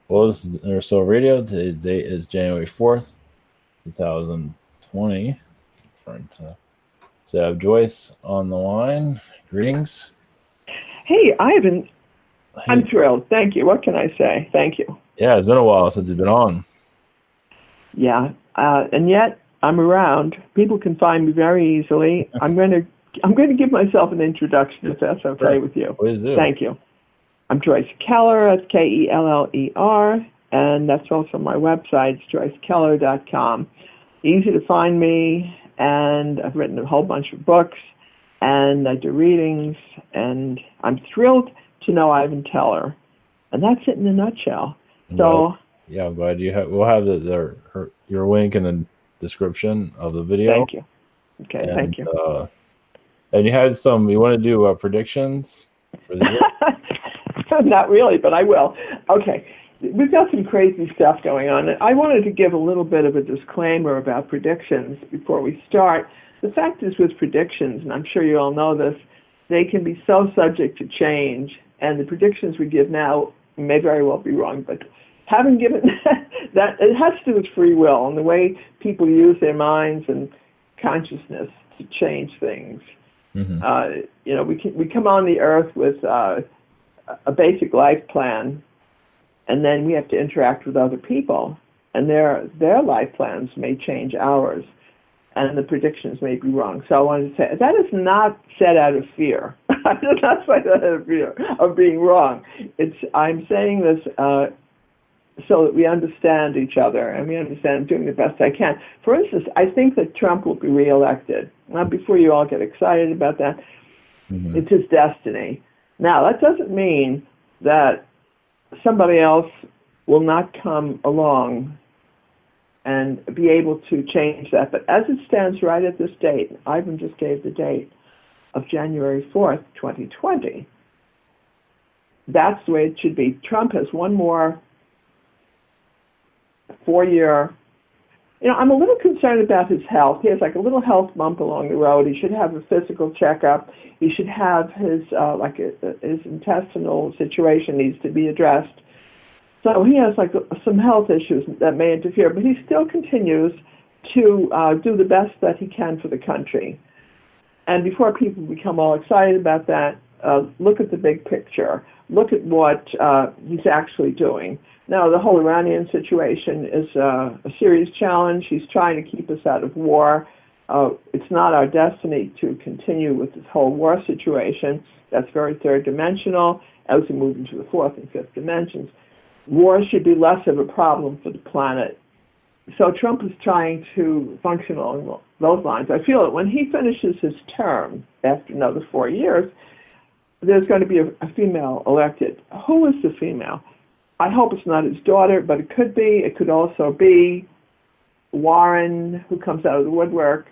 Well, this is Interstellar Radio. Today's date is January 4th, 2020. Different. So I have Joyce on the line. Greetings. Hey, Ivan, I'm Hey, thrilled. Thank you. What can I say? Thank you. yeah, it's been a while since you've been on. Yeah, and yet I'm around. People can find me very easily. I'm going to give myself an introduction if that's okay Sure. with you. Please do. Thank you. I'm Joyce Keller. That's Keller, and that's also my website. It's joycekeller.com. Easy to find me, and I've written a whole bunch of books, and I do readings, and I'm thrilled to know Ivan Teller. And that's it in a nutshell. I'm glad. So Yeah, I'm glad you have. We'll have your link in the description of the video, thank you. Okay, and thank you. and you had some. You want to do predictions for the year? Not really, but I will. Okay, we've got some crazy stuff going on. I wanted to give a little bit of a disclaimer about predictions before we start. The fact is with predictions, and I'm sure you all know this, they can be so subject to change, and the predictions we give now may very well be wrong, but having given that, it has to do with free will and the way people use their minds and consciousness to change things. Mm-hmm. We come on the earth with a basic life plan, and then we have to interact with other people, and their life plans may change ours, and the predictions may be wrong. So I wanted to say that is not said out of fear. It's not said out of fear of being wrong. I'm saying this so that we understand each other, and we understand I'm doing the best I can. For instance, I think that Trump will be reelected. Now, before you all get excited about that, Mm-hmm. it's his destiny. Now, that doesn't mean that somebody else will not come along and be able to change that. But as it stands right at this date, Ivan just gave the date of January 4th, 2020. That's the way it should be. Trump has one more 4-year. I'm a little concerned about his health. He has like a little health bump along the road. He should have a physical checkup. He should have his his intestinal situation needs to be addressed. So he has like some health issues that may interfere, but he still continues to do the best that he can for the country. And before people become all excited about that, look at the big picture. Look at what he's actually doing. Now, the whole Iranian situation is a serious challenge. He's trying to keep us out of war. It's not our destiny to continue with this whole war situation. That's very third dimensional. As we move into the fourth and fifth dimensions, war should be less of a problem for the planet. So Trump is trying to function along those lines. I feel that when he finishes his term after another 4 years, there's going to be a female elected. Who is the female? I hope it's not his daughter, but it could be. It could also be Warren, who comes out of the woodwork.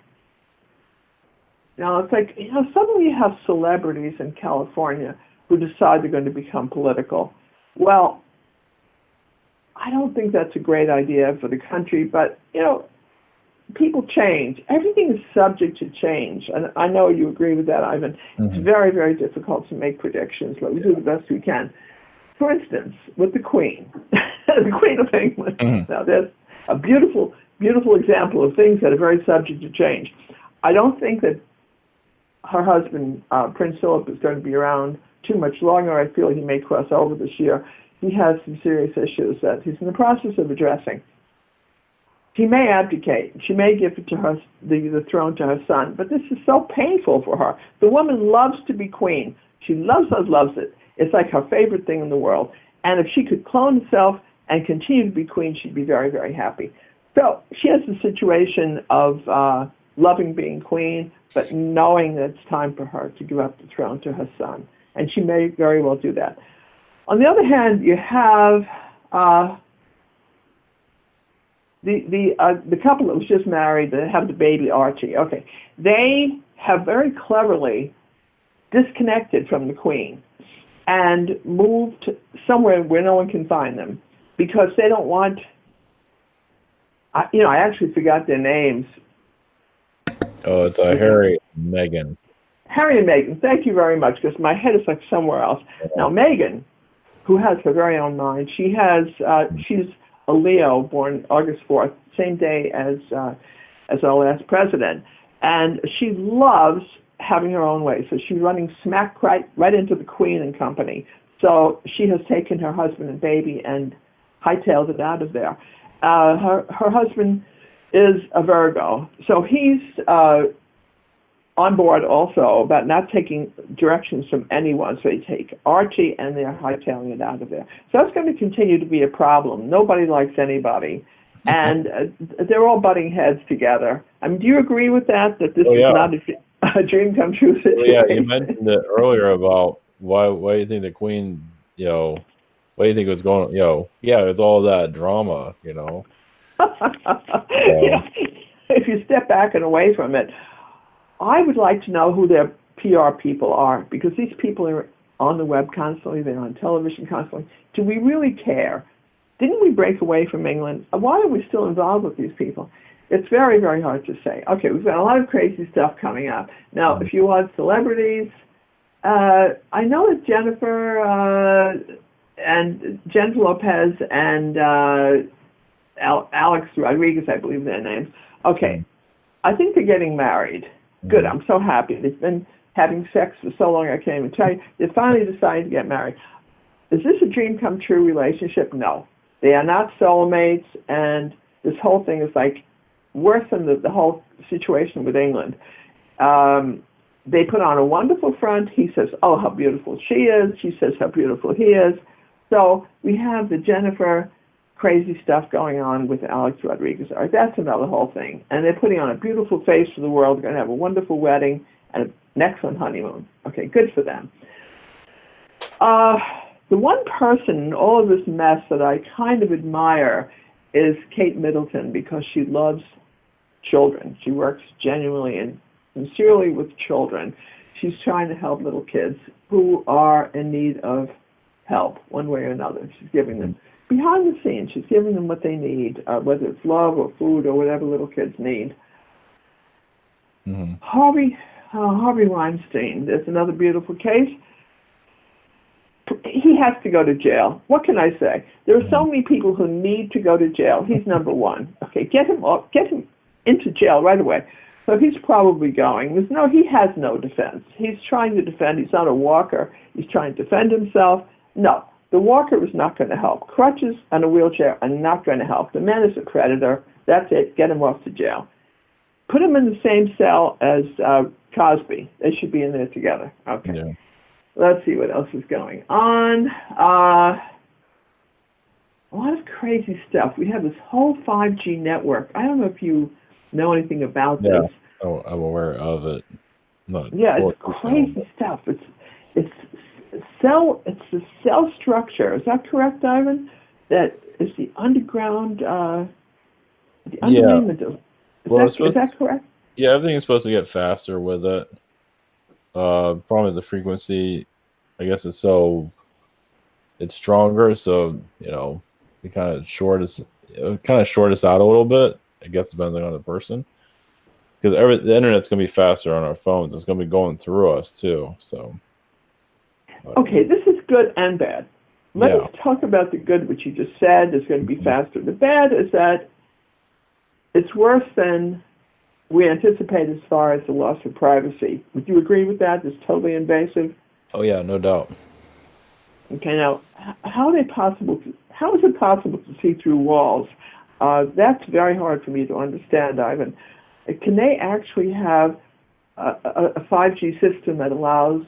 It's like, suddenly you have celebrities in California who decide they're going to become political. Well, I don't think that's a great idea for the country, but, people change. Everything is subject to change, and I know you agree with that, Ivan. Mm-hmm. It's very, very difficult to make predictions, but we do the best we can. For instance, with the Queen, the Queen of England. Mm-hmm. Now, there's a beautiful, beautiful example of things that are very subject to change. I don't think that her husband, Prince Philip, is going to be around too much longer. I feel he may cross over this year. He has some serious issues that he's in the process of addressing. She may abdicate. She may give it to her, the throne to her son. But this is so painful for her. The woman loves to be queen. She loves it. It's like her favorite thing in the world. And if she could clone herself and continue to be queen, she'd be very, very happy. So she has the situation of loving being queen, but knowing that it's time for her to give up the throne to her son. And she may very well do that. On the other hand, you have the couple that was just married, that have the baby Archie. Okay, they have very cleverly disconnected from the Queen and moved somewhere where no one can find them because they don't want. I actually forgot their names. Oh, it's Harry and Meghan. Harry and Meghan. Thank you very much, because my head is like somewhere else. Now, Meghan who has her very own mind. She's a Leo, born August 4th, same day as our last president, and she loves having her own way. So she's running smack right into the Queen and company. So she has taken her husband and baby and hightailed it out of there. Her husband is a Virgo, so he's on board also about not taking directions from anyone. So they take Archie and they're hightailing it out of there. So that's going to continue to be a problem. Nobody likes anybody. And they're all butting heads together. I mean, do you agree with that? That this is not a dream come true situation? Yeah, you mentioned it earlier about why do you think the Queen, what do you think was going, it's all that drama, Yeah, if you step back and away from it, I would like to know who their PR people are, because these people are on the web constantly, they're on television constantly. Do we really care? Didn't we break away from England? Why are we still involved with these people? It's very, very hard to say. Okay, we've got a lot of crazy stuff coming up. Now, if you want celebrities, I know that Jennifer and Jennifer Lopez and Alex Rodriguez, I believe their names. Okay, I think they're getting married. Good, I'm so happy. They've been having sex for so long, I can't even tell you. They finally decided to get married. Is this a dream come true relationship? No. They are not soulmates, and this whole thing is like worse than the whole situation with England. They put on a wonderful front. He says, oh, how beautiful she is. She says how beautiful he is. So we have the Jennifer crazy stuff going on with Alex Rodriguez. All right, that's another whole thing. And they're putting on a beautiful face for the world. They're going to have a wonderful wedding and an excellent honeymoon. Okay, good for them. The one person in all of this mess that I kind of admire is Kate Middleton, because she loves children. She works genuinely and sincerely with children. She's trying to help little kids who are in need of help one way or another. She's giving them, behind the scenes, she's giving them what they need, whether it's love or food or whatever little kids need. Harvey Weinstein, there's another beautiful case. He has to go to jail. What can I say? There are so many people who need to go to jail. He's number one. Okay, get him into jail right away. So he's probably going. He has no defense. He's trying to defend. He's not a walker. He's trying to defend himself. No, the walker is not going to help. Crutches and a wheelchair are not going to help. The man is a predator. That's it. Get him off to jail. Put him in the same cell as Cosby. They should be in there together. Okay. Yeah. Let's see what else is going on. A lot of crazy stuff. We have this whole 5G network. I don't know if you know anything about this. Oh, I'm aware of it. It's crazy stuff. It's the cell structure. Is that correct, Ivan? That is the underground. The underlayment of. Is that correct? Yeah, everything is supposed to get faster with it. Problem is the frequency. I guess it's stronger, so it kind of short us out a little bit. I guess depending on the person, because the internet's gonna be faster on our phones. It's gonna be going through us too. So. Okay, this is good and bad. Let's talk about the good, which you just said. It's going to be faster. The bad is that it's worse than we anticipate as far as the loss of privacy. Would you agree with that? It's totally invasive. Oh yeah, no doubt. Okay, now how is it possible to see through walls? That's very hard for me to understand, Ivan. Can they actually have a 5G system that allows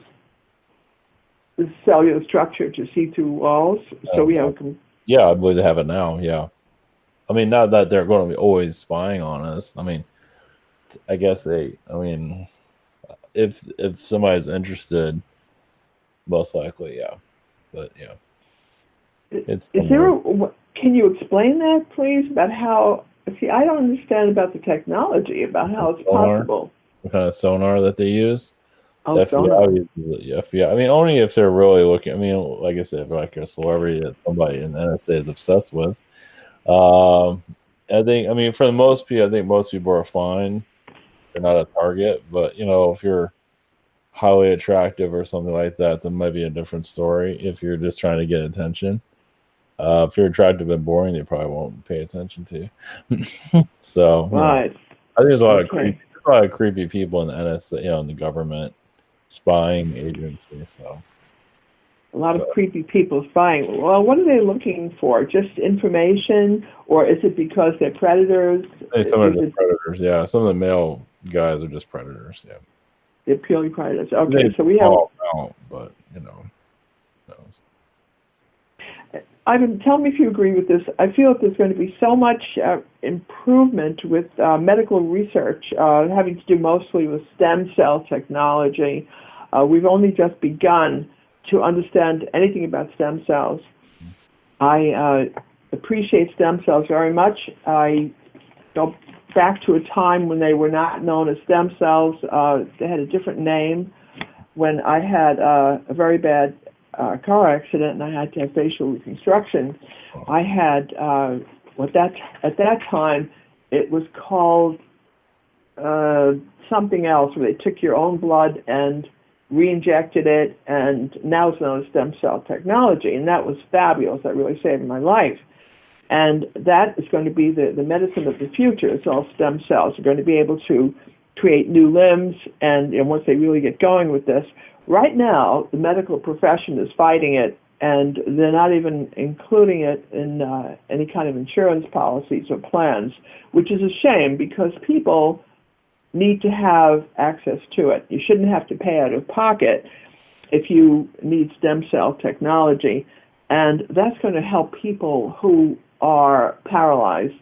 the cellular structure to see through walls? So we have. Yeah, I believe they have it now. Yeah, I mean, not that they're going to be always spying on us. I mean, I guess if somebody's interested, most likely, yeah. But yeah, can you explain that, please, about how? See, I don't understand about the technology, about how it's possible. What kind of sonar that they use? Oh, sonar. FBI. I mean, only if they're really looking. I mean, like I said, like a celebrity that somebody in NSA is obsessed with. I think. For the most people, I think most people are fine. They're not a target, but if you're highly attractive or something like that, that might be a different story if you're just trying to get attention. If you're attractive and boring, they probably won't pay attention to you. So, Right. I think there's Okay. a lot of creepy people in the NSA, in the government spying agency. A lot of So creepy people spying. Well, what are they looking for? Just information, or is it because they're predators? I think some are Is just it predators. Yeah, some of the male guys are just predators. Yeah, they're purely predators? I think Okay, so it's a we have. small amount, but who knows. Ivan, tell me if you agree with this. I feel that there's going to be so much improvement with medical research, having to do mostly with stem cell technology. We've only just begun to understand anything about stem cells. I appreciate stem cells very much. I go back to a time when they were not known as stem cells. They had a different name. When I had a very bad car accident and I had to have facial reconstruction, I had at that time it was called something else, where they took your own blood and re-injected it, and now it's known as stem cell technology, and that was fabulous. That really saved my life. And that is going to be the medicine of the future. It's all stem cells. We're going to be able to create new limbs, and once they really get going with this. Right now, the medical profession is fighting it, and they're not even including it in any kind of insurance policies or plans, which is a shame because people need to have access to it. You shouldn't have to pay out of pocket if you need stem cell technology, and that's going to help people who are paralyzed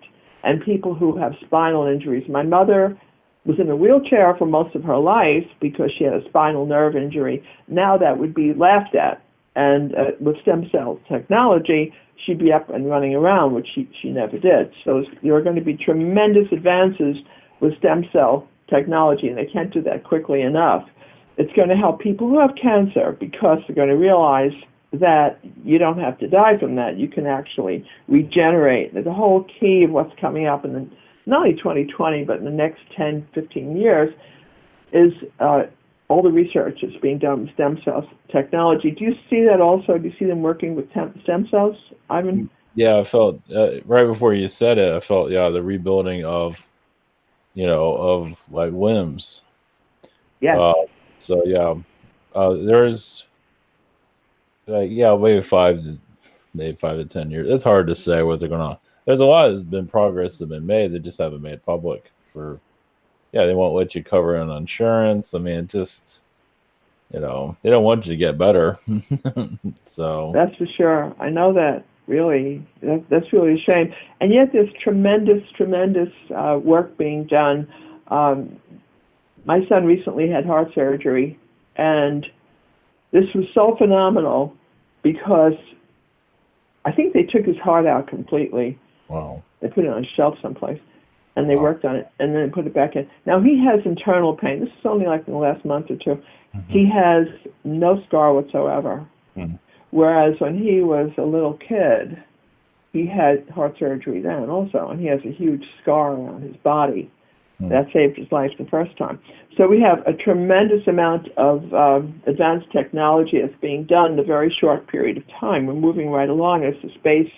and people who have spinal injuries. My mother was in a wheelchair for most of her life because she had a spinal nerve injury. Now that would be laughed at. And with stem cell technology, she'd be up and running around, which she never did. So there are going to be tremendous advances with stem cell technology, and they can't do that quickly enough. It's going to help people who have cancer because they're going to realize that you don't have to die from that. You can actually regenerate. The whole key of what's coming up in the not only 2020, but in the next 10, 15 years, is all the research that's being done with stem cell technology. Do you see that also? Do you see them working with stem cells, Ivan? Yeah, I felt right before you said it, I felt the rebuilding of of like limbs. Yes. So there's maybe maybe 5 to 10 years. It's hard to say what they're gonna. There's a lot that's been progress that's been made. They just haven't made public for. Yeah, they won't let you cover it on insurance. I mean, just they don't want you to get better. So That's for sure. I know that. Really, that's really a shame. And yet, there's tremendous work being done. My son recently had heart surgery, and this was so phenomenal because I think they took his heart out completely. wow. They put it on a shelf someplace, and they worked on it, and then put it back in. Now, he has internal pain. This is only like in the last month or two. Mm-hmm. He has no scar whatsoever. Mm-hmm. Whereas when he was a little kid, he had heart surgery then also, and he has a huge scar around his body. Mm-hmm. That saved his life the first time. So we have a tremendous amount of advanced technology that's being done in a very short period of time. We're moving right along as the space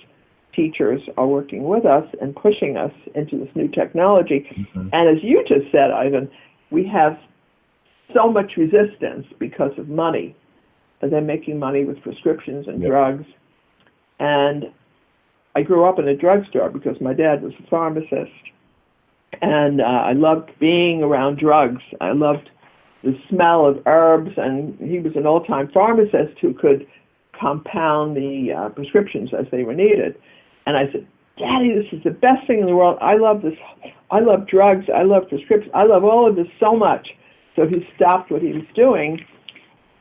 teachers are working with us and pushing us into this new technology. Mm-hmm. And as you just said, Ivan, we have so much resistance because of money. They're making money with prescriptions and drugs. And I grew up in a drugstore because my dad was a pharmacist. And I loved being around drugs. I loved the smell of herbs, and he was an old-time pharmacist who could compound the prescriptions as they were needed. And I said, Daddy, this is the best thing in the world. I love this. I love drugs. I love prescriptions. I love all of this so much. So he stopped what he was doing,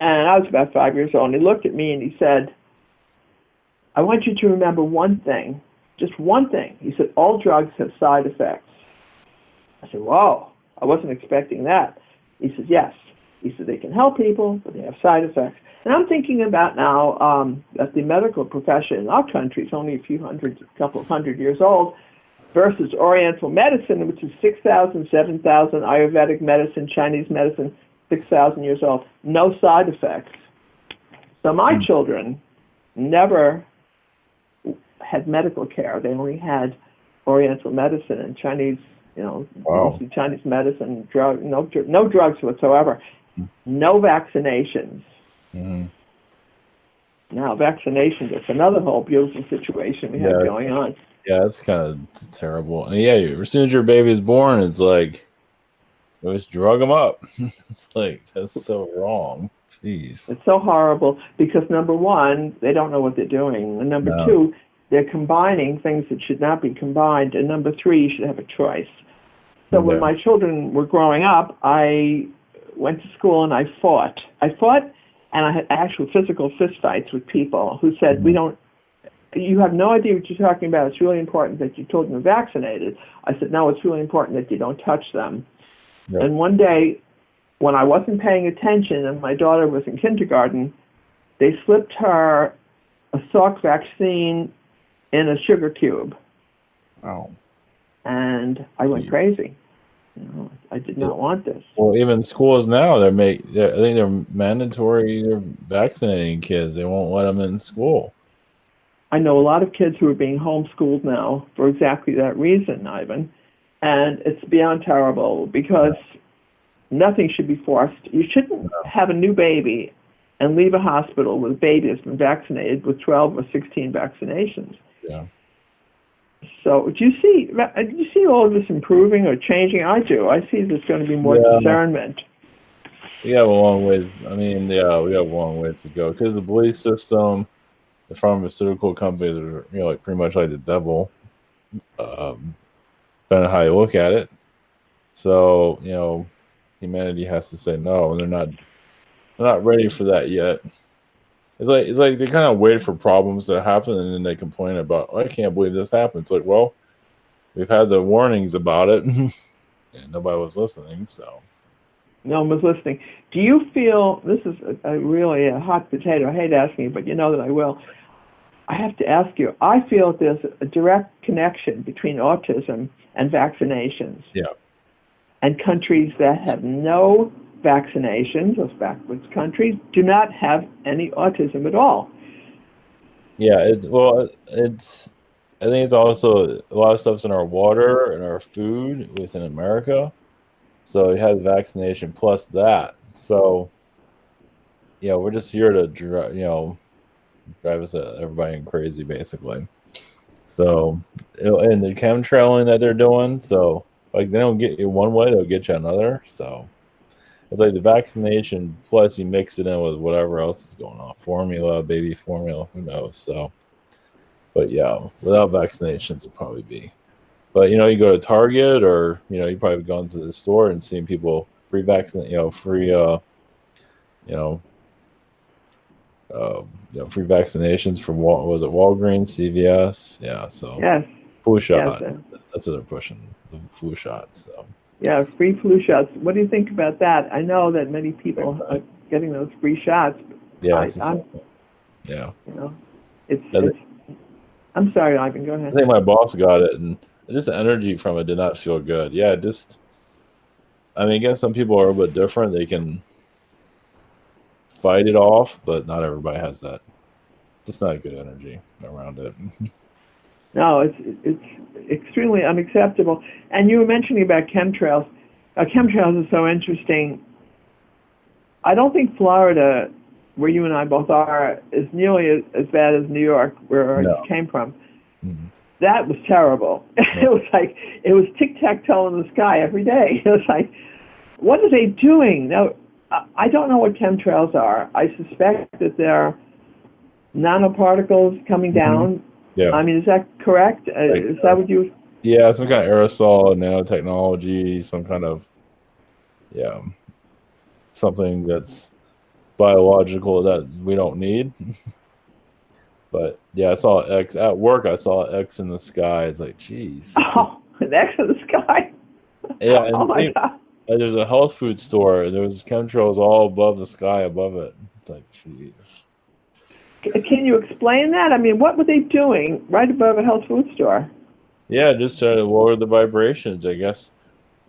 and I was about 5 years old, and he looked at me and he said, I want you to remember one thing, just one thing. He said, all drugs have side effects. I said, whoa, I wasn't expecting that. He said, yes. He said, they can help people, but they have side effects. And I'm thinking about now that the medical profession in our country is only a couple of hundred years old, versus Oriental medicine, which is 6,000, 7,000, Ayurvedic medicine, Chinese medicine, 6,000 years old, no side effects. So my children never had medical care. They only had Oriental medicine and Chinese, mostly Chinese medicine, no drugs whatsoever, no vaccinations. Mm-hmm. Now vaccinations, it's another whole beautiful situation we have going on. Yeah, it's kind of terrible. And yeah, as soon as your baby is born, it's like, just drug them up. It's like, that's so wrong. Jeez. It's so horrible because, number one, they don't know what they're doing. And number two, they're combining things that should not be combined. And number three, you should have a choice. So when my children were growing up, I went to school and I fought. And I had actual physical fistfights with people who said, you have no idea what you're talking about. It's really important that your children are vaccinated. I said, no, it's really important that you don't touch them. Yep. And one day, when I wasn't paying attention and my daughter was in kindergarten, they slipped her a Salk vaccine in a sugar cube. Wow. And I went crazy. I did not want this. Well, even schools now, I think they're mandatory. They're vaccinating kids. They won't let them in school. I know a lot of kids who are being homeschooled now for exactly that reason, Ivan. And it's beyond terrible because nothing should be forced. You shouldn't have a new baby and leave a hospital with a baby that's been vaccinated with 12 or 16 vaccinations. Yeah. So do you see all of this improving or changing? I do. I see there's going to be more discernment. We have a long ways. we have a long ways to go because the belief system, the pharmaceutical companies are, like pretty much like the devil, depending on how you look at it. So, humanity has to say no, and they're not ready for that yet. It's like they kind of wait for problems to happen, and then they complain about, I can't believe this happened. It's like, well, we've had the warnings about it, and nobody was listening. So, no one was listening. Do you feel this is really a hot potato? I hate asking you, but you know that I will. I have to ask you. I feel that there's a direct connection between autism and vaccinations. Yeah. And countries that have no vaccinations, those backwards countries, do not have any autism at all. Yeah, I think it's also a lot of stuff's in our water and our food within America. So you have vaccination plus that. So, we're just here to drive us everybody crazy basically. So, and the chemtrailing that they're doing, so like they don't get you one way, they'll get you another. So it's like the vaccination plus you mix it in with whatever else is going on. Formula, baby formula, who knows? So, but yeah, without vaccinations it'd probably be. But you go to Target or you probably gone to the store and seen people free vaccine, free free vaccinations from Walgreens, CVS, so yes, flu shot. Yes, that's what they're pushing, the flu shot. So yeah, free flu shots. What do you think about that? I know that many people are getting those free shots. Yeah, I'm sorry, Ivan. Go ahead. I think my boss got it, and just the energy from it did not feel good. Yeah, I guess some people are a bit different. They can fight it off, but not everybody has that. Just not good energy around it. No, it's extremely unacceptable. And you were mentioning about chemtrails. Chemtrails is so interesting. I don't think Florida, where you and I both are, is nearly as bad as New York, where I came from. Mm-hmm. That was terrible. Yeah. It was tic-tac-toe in the sky every day. It was like, what are they doing? Now, I don't know what chemtrails are. I suspect that they're nanoparticles coming down. Yeah. Is that correct? Is that what you... Yeah, some kind of aerosol, nanotechnology, some kind of, something that's biological that we don't need. But, I saw X. At work, I saw X in the sky. It's like, geez. Oh, an X in the sky? Yeah. And oh, my God. There's a health food store, and there was chemtrails all above the sky above it. It's like, jeez. Can you explain that? What were they doing right above a health food store? Yeah, just trying to lower the vibrations, I guess,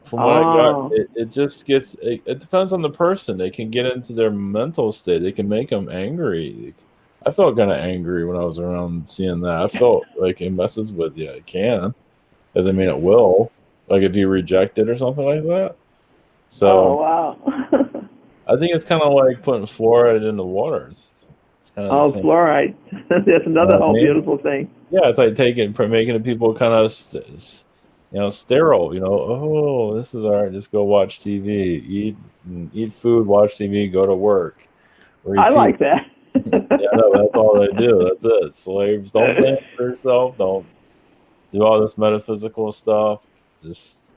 from what I got, Oh, it just gets. It depends on the person. They can get into their mental state. They can make them angry. I felt kind of angry when I was around seeing that. I felt like it messes with you. It can. Doesn't mean it will. Like if you reject it or something like that. oh, So wow. I think it's kind of like putting fluoride in the water. It's kind of the Oh, same. fluoride. That's You know another what I whole mean? beautiful thing. Yeah, it's like making the people kind of, sterile. Oh, this is all right. Just go watch TV, eat food, watch TV, go to work, I repeat. like that. Yeah, no, that's all they do. That's it. Slaves, don't think for yourself. Don't do all this metaphysical stuff. Just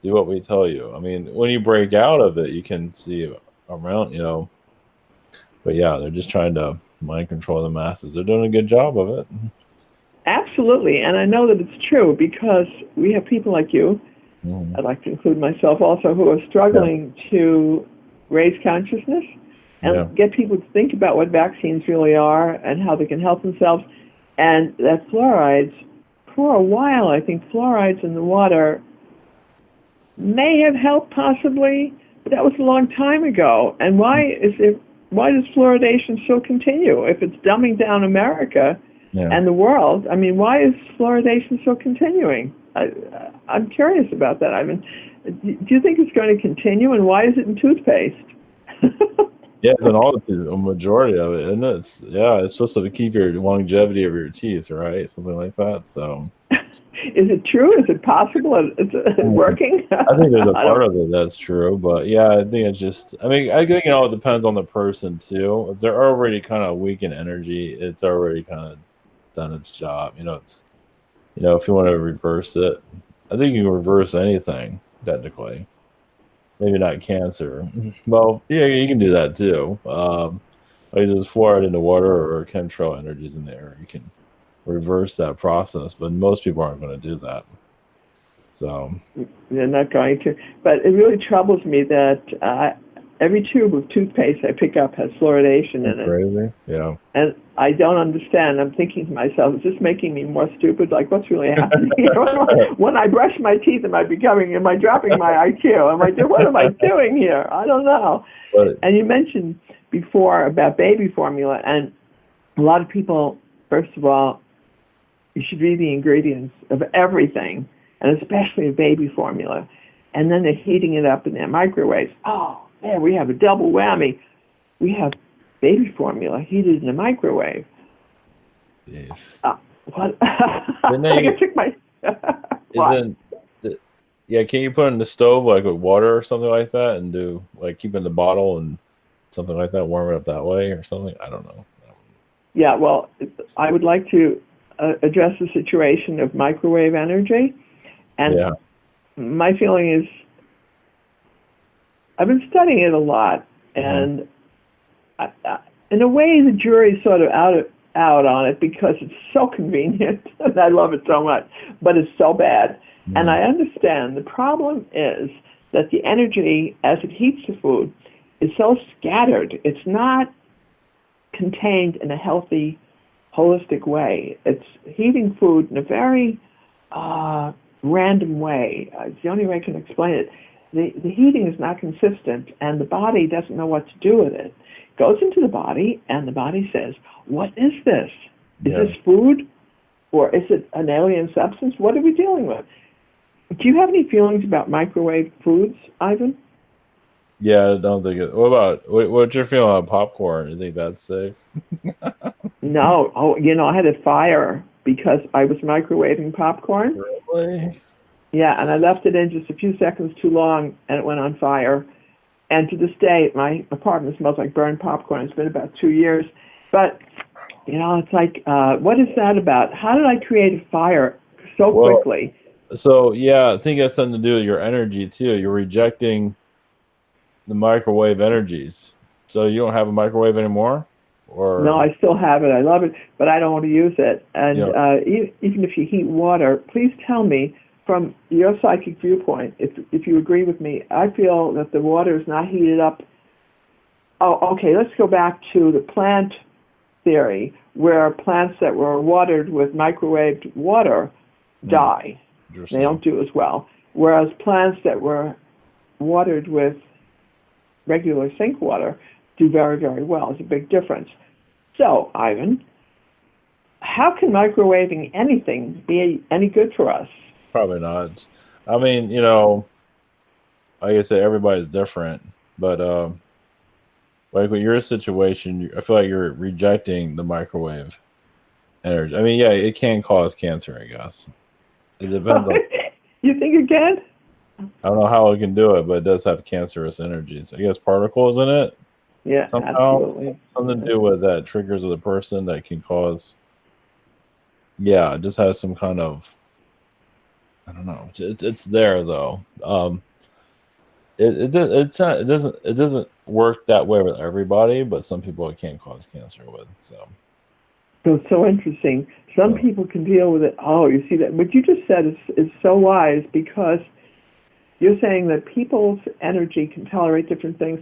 do what we tell you. I mean, when you break out of it, you can see around. But yeah, they're just trying to mind control the masses. They're doing a good job of it. Absolutely, and I know that it's true because we have people like you, Mhm. I'd like to include myself also, who are Yeah, struggling to raise consciousness yeah, and get people to think about what vaccines really are and how they can help themselves. And that fluorides, for a while, I think fluorides in the water may have helped possibly, but that was a long time ago. And why does fluoridation still continue? If it's dumbing down America yeah. and the world, I mean, why is fluoridation still continuing? I'm curious about that. I mean, do you think it's going to continue, and why is it in toothpaste? Yeah, it's in a majority of it, isn't it? It's supposed to keep your longevity of your teeth, right? Something like that. So Is it true? Is it possible? Is it mm, working? I think there's a I part don't. of it that's true, but yeah, I think it's just. I mean, I think it all depends on the person too. If they're already kind of weak in energy, it's already kind of done its job. If you want to reverse it, I think you can reverse anything technically. Maybe not cancer. Well, yeah, you can do that too. Like there's fluoride in the water or chemtrail energies in the air. You can reverse that process, but most people aren't going to do that. So They're not going to. But it really troubles me that every tube of toothpaste I pick up has fluoridation that's in it. crazy. Yeah. And I don't understand. I'm thinking to myself, is this making me more stupid? Like, what's really happening? When I brush my teeth, am I dropping my IQ? What am I doing here? I don't know. But And you mentioned before about baby formula, and a lot of people, first of all, you should read the ingredients of everything, and especially of baby formula. And then they're heating it up in their microwaves. Oh, man, we have a double whammy. We have baby formula heated in a microwave. jeez. What? Then I they took my. What? isn't. Yeah, can you put it in the stove like with water or something like that, and do like keep it in the bottle and something like that, warm it up that way or something? I don't know. Yeah, well, I would like to address the situation of microwave energy. And Yeah. my feeling is I've been studying it a lot, Hmm. and in a way, the jury's sort of out on it because it's so convenient, and I love it so much, but it's so bad. And Hmm. I understand the problem is that the energy, as it heats the food, is so scattered. It's not contained in a healthy, holistic way. It's heating food in a very random way. It's the only way I can explain it. The heating is not consistent, and the body doesn't know what to do with it. It goes into the body, and the body says, what is this? Is Yeah. this food, or is it an alien substance? What are we dealing with? Do you have any feelings about microwave foods, Ivan? Yeah, I don't think it. What's your feeling on popcorn? You think that's safe? No. Oh, I had a fire because I was microwaving popcorn. Really? Yeah, and I left it in just a few seconds too long, and it went on fire. And to this day, my apartment smells like burned popcorn. It's been about 2 years. But, it's like, what is that about? How did I create a fire so Well, quickly? so yeah, I think it has something to do with your energy too. You're rejecting the microwave energies. So you don't have a microwave anymore, No, or I still have it. I love it, but I don't want to use it. you And know, even if you heat water, please tell me from your psychic viewpoint, if you agree with me. I feel that the water is not heated up. Oh, okay, let's go back to the plant theory, where plants that were watered with microwaved water die. They interesting. don't do as well. whereas plants that were watered with regular sink water do very, very well. It's a big difference. So, Ivan, how can microwaving anything be any good for us? Probably not. I mean, like I said, everybody's different, but like with your situation, I feel like you're rejecting the microwave energy. I mean, yeah, it can cause cancer, I guess. It depends on. You think it can? I don't know how it can do it, but it does have cancerous energies. I guess particles in it Yeah, somehow, absolutely. something to do with that triggers of the person that can cause. Yeah, it just has some kind of. I don't know. It's there though. It doesn't work that way with everybody, but some people it can cause cancer with. So. So it's so interesting. Some So people can deal with it. Oh, you see that? What you just said is so wise because you're saying that people's energy can tolerate different things.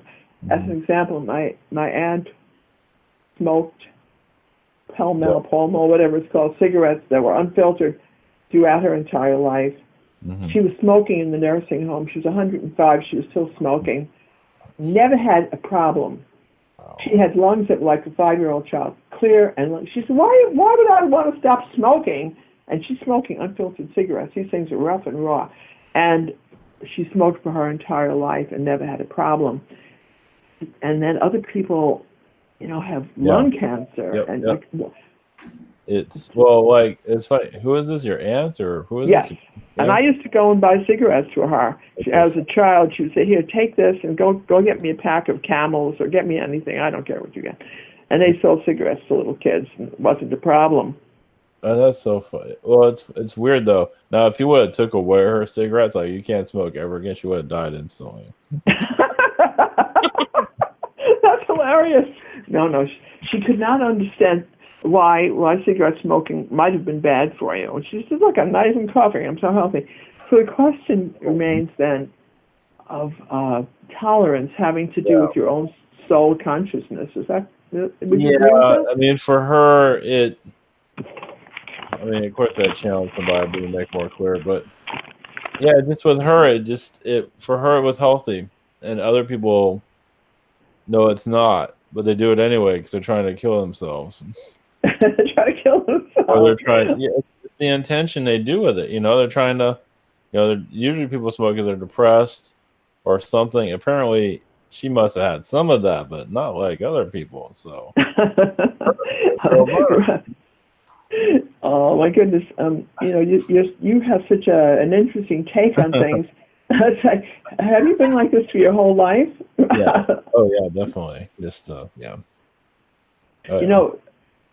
As an example, my aunt smoked Pall Mall, whatever it's called, cigarettes that were unfiltered throughout her entire life. She was smoking in the nursing home. She was 105. She was still smoking. Never had a problem. She had lungs that were like a 5-year-old child, clear. And she said, why would I want to stop smoking? And she's smoking unfiltered cigarettes. These things are rough and raw. And she smoked for her entire life and never had a problem. And then other people, have lung cancer. It's funny. Who is this? Your aunt or who is yes. this? And I used to go and buy cigarettes for her. As a child, she would say, "Here, take this and go get me a pack of Camels or get me anything. I don't care what you get." And they sold cigarettes to little kids, and it wasn't a problem. That's so funny. Well, it's weird though. Now, if you would have took away her cigarettes, like you can't smoke ever again, she would have died instantly. That's hilarious. No, she could not understand why cigarette smoking might have been bad for you. And she said, "Look, I'm not even coughing. I'm so healthy." So the question remains then of tolerance having to do with your own soul consciousness. Is that? Would you agree with that? I mean, for her, of course, that challenged somebody to make more clear, but yeah, just with her, for her it was healthy, and other people, no, it's not, but they do it anyway because they're trying to kill themselves. Try to kill themselves. Or they're trying. Yeah, it's the intention they do with it. They're trying to. Usually people smoke because they're depressed or something. Apparently, she must have had some of that, but not like other people. So. Oh my goodness! You have such an interesting take on things. It's like, have you been like this for your whole life? Yeah. Oh yeah, definitely. Just yeah.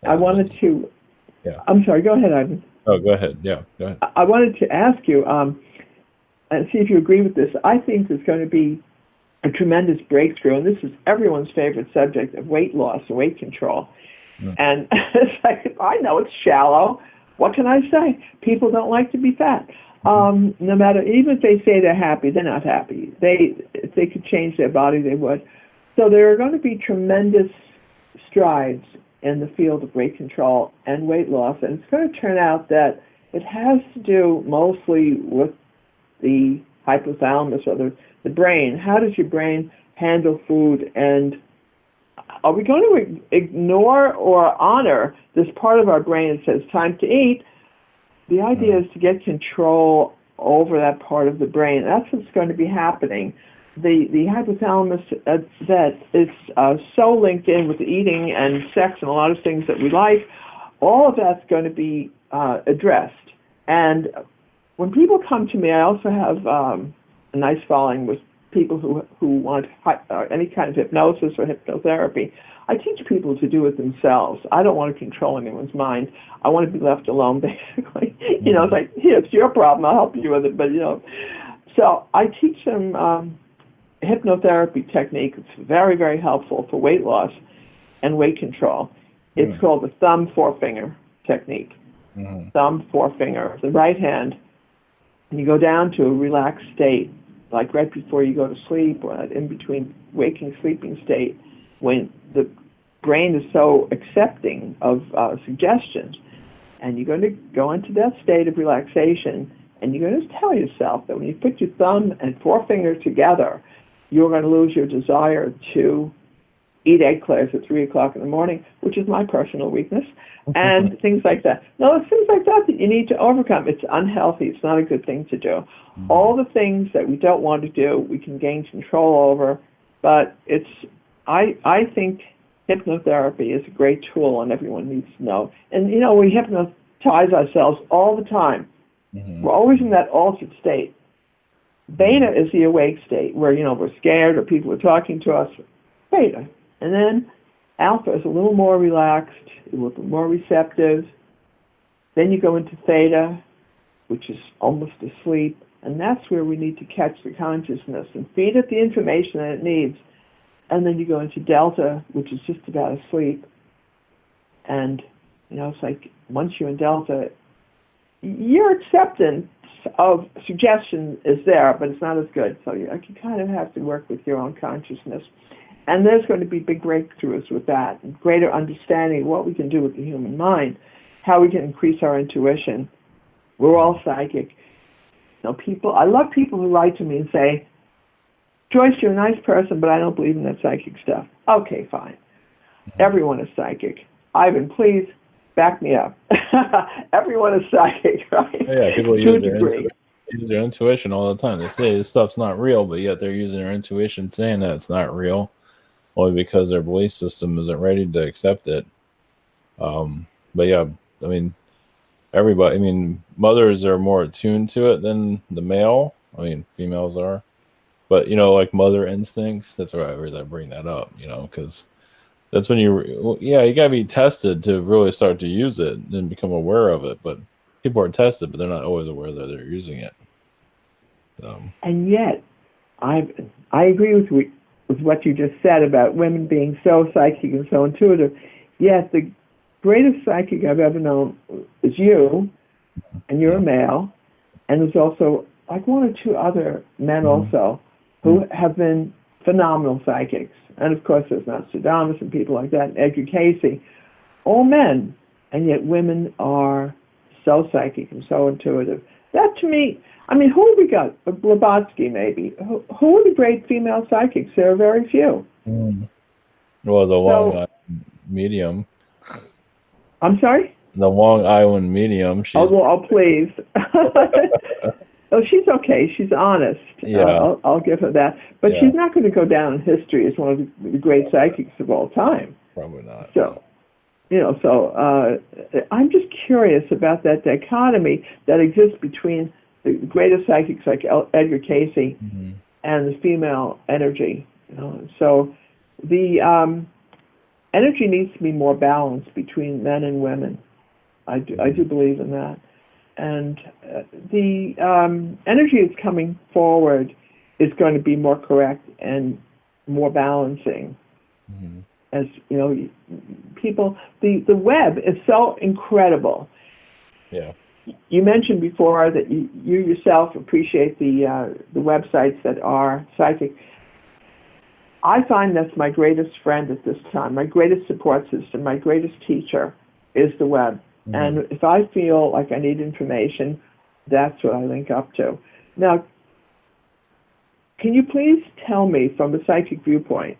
I wanted to. Yeah. I'm sorry. Go ahead, Ivan. Oh, go ahead. Yeah, go ahead. I wanted to ask you and see if you agree with this. I think there's going to be a tremendous breakthrough, and this is everyone's favorite subject of weight loss and weight control. And it's like, I know it's shallow. What can I say? People don't like to be fat. No matter, even if they say they're happy, they're not happy. If they could change their body, they would. So there are going to be tremendous strides in the field of weight control and weight loss, and it's going to turn out that it has to do mostly with the hypothalamus or the brain. How does your brain handle food, and are we going to ignore or honor this part of our brain that says time to eat? The idea is to get control over that part of the brain. That's what's going to be happening. The hypothalamus that is so linked in with eating and sex and a lot of things that we like, all of that's going to be addressed. And when people come to me, I also have a nice following with people who want any kind of hypnosis or hypnotherapy. I teach people to do it themselves. I don't want to control anyone's mind. I want to be left alone, basically. It's like, here, it's your problem. I'll help you with it. But, so I teach them hypnotherapy technique. It's very, very helpful for weight loss and weight control. It's called the thumb forefinger technique. Thumb forefinger, the right hand, and you go down to a relaxed state, like right before you go to sleep or in between waking, sleeping state, when the brain is so accepting of suggestions. And you're going to go into that state of relaxation, And you're going to tell yourself that when you put your thumb and forefinger together, you're going to lose your desire to eat eggplants at 3 o'clock in the morning, which is my personal weakness, and things like that. No, it's things like that that you need to overcome. It's unhealthy. It's not a good thing to do. All the things that we don't want to do, we can gain control over, but I think hypnotherapy is a great tool, and everyone needs to know. And, we hypnotize ourselves all the time. We're always in that altered state. Beta is the awake state where, we're scared or people are talking to us. Beta. And then alpha is a little more relaxed, a little more receptive. Then you go into theta, which is almost asleep. And that's where we need to catch the consciousness and feed it the information that it needs. And then you go into delta, which is just about asleep. And, it's like once you're in delta, your acceptance of suggestion is there, but it's not as good. So you kind of have to work with your own consciousness. And there's going to be big breakthroughs with that, and greater understanding of what we can do with the human mind, how we can increase our intuition. We're all psychic. I love people who write to me and say, Joyce, you're a nice person, but I don't believe in that psychic stuff. Okay, fine. Everyone is psychic. Ivan, please back me up. Everyone is psychic, right? Yeah, people use their intuition all the time. They say this stuff's not real, but yet they're using their intuition saying that it's not real, only because their belief system isn't ready to accept it. But yeah, mothers are more attuned to it than the male. Females are. But, like mother instincts, that's why I bring that up, because that's when you got to be tested to really start to use it and become aware of it. But people are tested, but they're not always aware that they're using it. And yet, I agree with what you just said about women being so psychic and so intuitive. Yet the greatest psychic I've ever known is you, and you're a male, and there's also like one or two other men also who have been phenomenal psychics. And of course there's Nostradamus and people like that, and Edgar Casey, all men, and yet women are so psychic and so intuitive. That to me, who have we got? Blavatsky, maybe. Who are the great female psychics? There are very few. Well, the Long Island medium. I'm sorry? The Long Island medium. Please. Oh, she's okay. She's honest. Yeah. I'll give her that. But she's not going to go down in history as one of the great psychics of all time. Probably not. So, I'm just curious about that dichotomy that exists between the greatest psychics like Edgar Casey and the female energy. So the energy needs to be more balanced between men and women. I do believe in that. And the energy that's coming forward is going to be more correct and more balancing. As people, the web is so incredible. Yeah. You mentioned before that you yourself appreciate the websites that are psychic. I find that's my greatest friend at this time. My greatest support system, my greatest teacher is the web. And if I feel like I need information, that's what I link up to. Now, can you please tell me from the psychic viewpoint,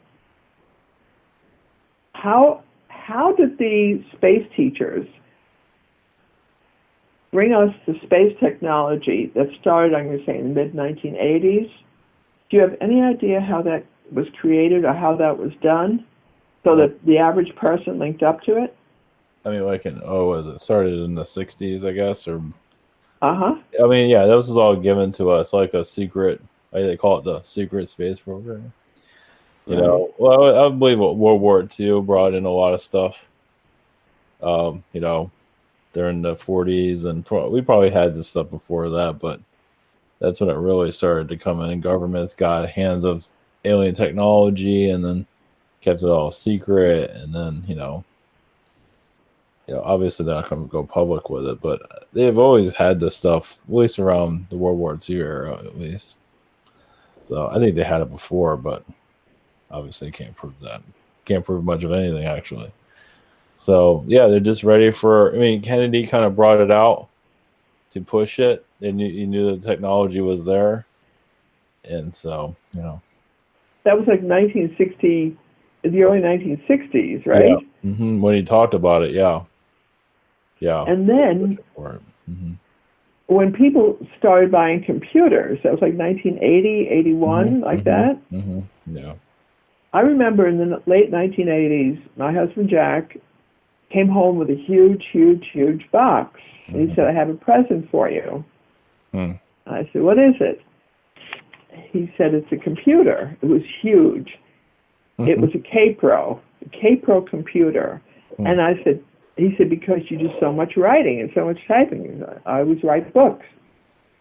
how did the space teachers bring us the space technology that started, I'm going to say, in the mid-1980s? Do you have any idea how that was created or how that was done so that the average person linked up to it? It started in the 60s, I guess, or... This was all given to us like a secret, they call it the secret space program. Well, I believe World War II brought in a lot of stuff, during the 40s, and we probably had this stuff before that, but that's when it really started to come in. Governments got hands of alien technology and then kept it all secret, and then, obviously they're not going to go public with it, but they've always had this stuff, at least around the World War II era, at least. So I think they had it before, but obviously can't prove that. Can't prove much of anything, actually. So, yeah, they're just ready for... Kennedy kind of brought it out to push it, and you knew the technology was there, and so That was like 1960, the early 1960s, yeah. right? When he talked about it, yeah. And then Mm-hmm. when people started buying computers, that was like 1980, 81, like that. Yeah. I remember in the late 1980s, my husband Jack came home with a huge, huge, huge box. And he said, I have a present for you. I said, what is it? He said, it's a computer. It was huge. It was a K-Pro computer. And I said, he said, because you do so much writing and so much typing. I always write books.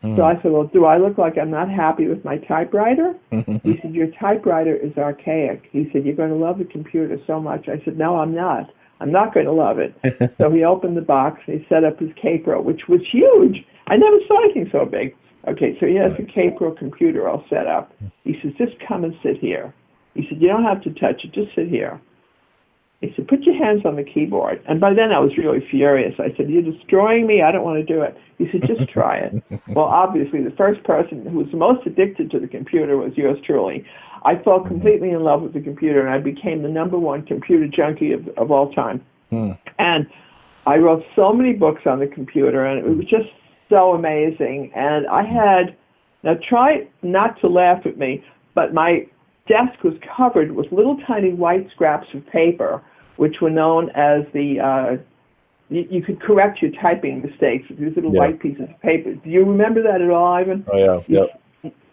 So I said, well, do I look like I'm not happy with my typewriter? He said, your typewriter is archaic. He said, you're going to love the computer so much. I said, no, I'm not. I'm not going to love it. So he opened the box and he set up his K-Pro, which was huge. I never saw anything so big. Okay, so he has a K-Pro computer all set up. He says, just come and sit here. He said, you don't have to touch it, just sit here. He said, put your hands on the keyboard. And by then I was really furious. I said, you're destroying me. I don't want to do it. He said, just try it. Well, obviously, the first person who was the most addicted to the computer was yours truly. I fell completely in love with the computer, and I became the #1 computer junkie of all time. And I wrote so many books on the computer, and it was just so amazing. And I had, now try not to laugh at me, but my desk was covered with little tiny white scraps of paper, which were known as the, you could correct your typing mistakes with these little white pieces of paper. Do you remember that at all, Ivan? Oh, yeah.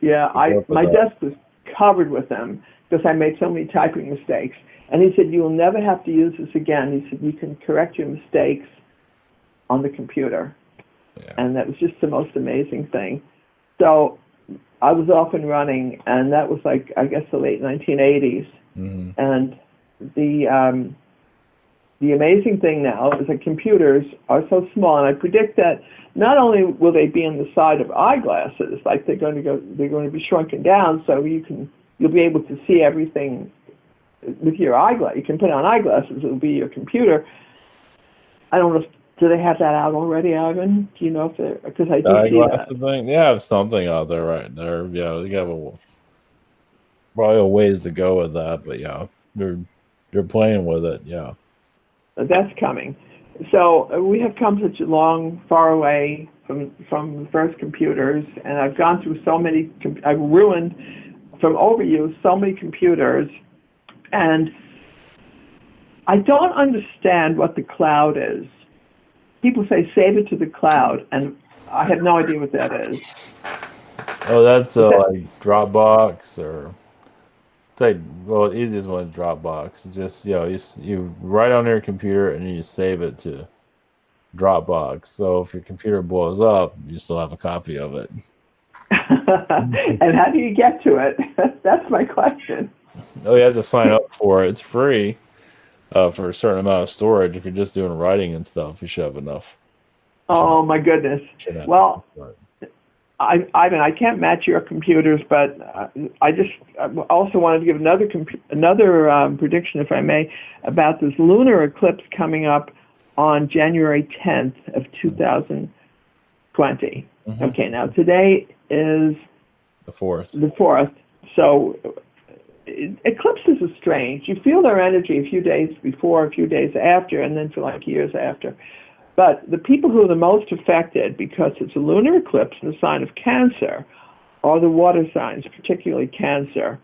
Yeah, my desk was covered with them because I made so many typing mistakes. And he said, you will never have to use this again. He said, you can correct your mistakes on the computer. Yeah. And that was just the most amazing thing. So I was off and running, and that was like, I guess, the late 1980s. And the amazing thing now is that computers are so small, and I predict that not only will they be on the side of eyeglasses, like they're going to be shrunken down, so you'll be able to see everything with your eyeglass. You can put on eyeglasses; it'll be your computer. I don't know. Do they have that out already, Ivan? Do you know if they're, because I do see that. Thing? They have something out there right there. Yeah, they have probably a ways to go with that, but yeah, you're playing with it. Yeah, that's coming. So we have come such a far away from the first computers, and I've gone through so many. I've ruined from overuse so many computers, and I don't understand what the cloud is. People say save it to the cloud, and I have no idea what that is. Oh, that's like Dropbox, or the easiest one is Dropbox. It's just you write on your computer and you save it to Dropbox. So if your computer blows up, you still have a copy of it. And how do you get to it? That's my question. Oh, you have to sign up for it. It's free. For a certain amount of storage. If you're just doing writing and stuff, you should have enough. Oh, my goodness. Well, Ivan, I can't match your computers, but I also wanted to give another prediction, if I may, about this lunar eclipse coming up on January 10th of 2020. Okay, now today is the 4th. The 4th. So eclipses are strange. You feel their energy a few days before, a few days after, and then for like years after. But the people who are the most affected, because it's a lunar eclipse in the sign of Cancer, are the water signs, particularly Cancer,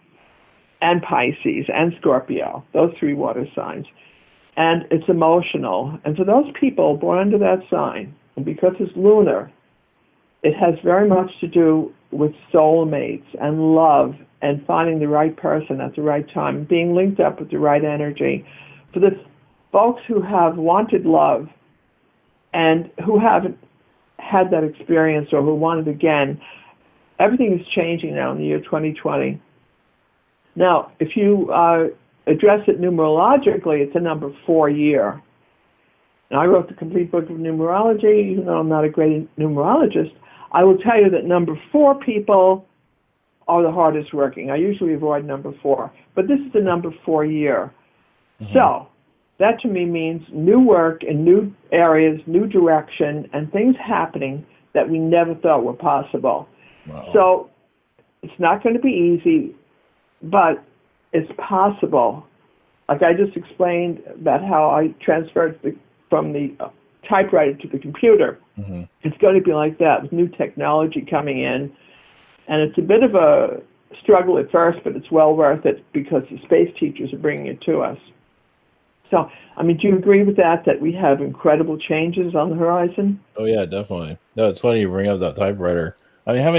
and Pisces, and Scorpio, those 3 water signs. And it's emotional. And for those people born under that sign, and because it's lunar, it has very much to do with soulmates and love and finding the right person at the right time, being linked up with the right energy. For the folks who have wanted love and who haven't had that experience or who want it again, everything is changing now in the year 2020. Now, if you address it numerologically, it's a number 4 year. Now, I wrote the complete book of numerology. Even though I'm not a great numerologist, I will tell you that number 4 people are the hardest working. I usually avoid number 4, but this is the number 4 year. So that to me means new work in new areas, new direction, and things happening that we never thought were possible. Wow. So it's not going to be easy, but it's possible. Like I just explained about how I transferred from the typewriter to the computer. Mm-hmm. It's going to be like that with new technology coming in. And it's a bit of a struggle at first, but it's well worth it because the space teachers are bringing it to us. So, I mean, do you agree with that we have incredible changes on the horizon? Oh, yeah, definitely. No, it's funny you bring up that typewriter. I mean, how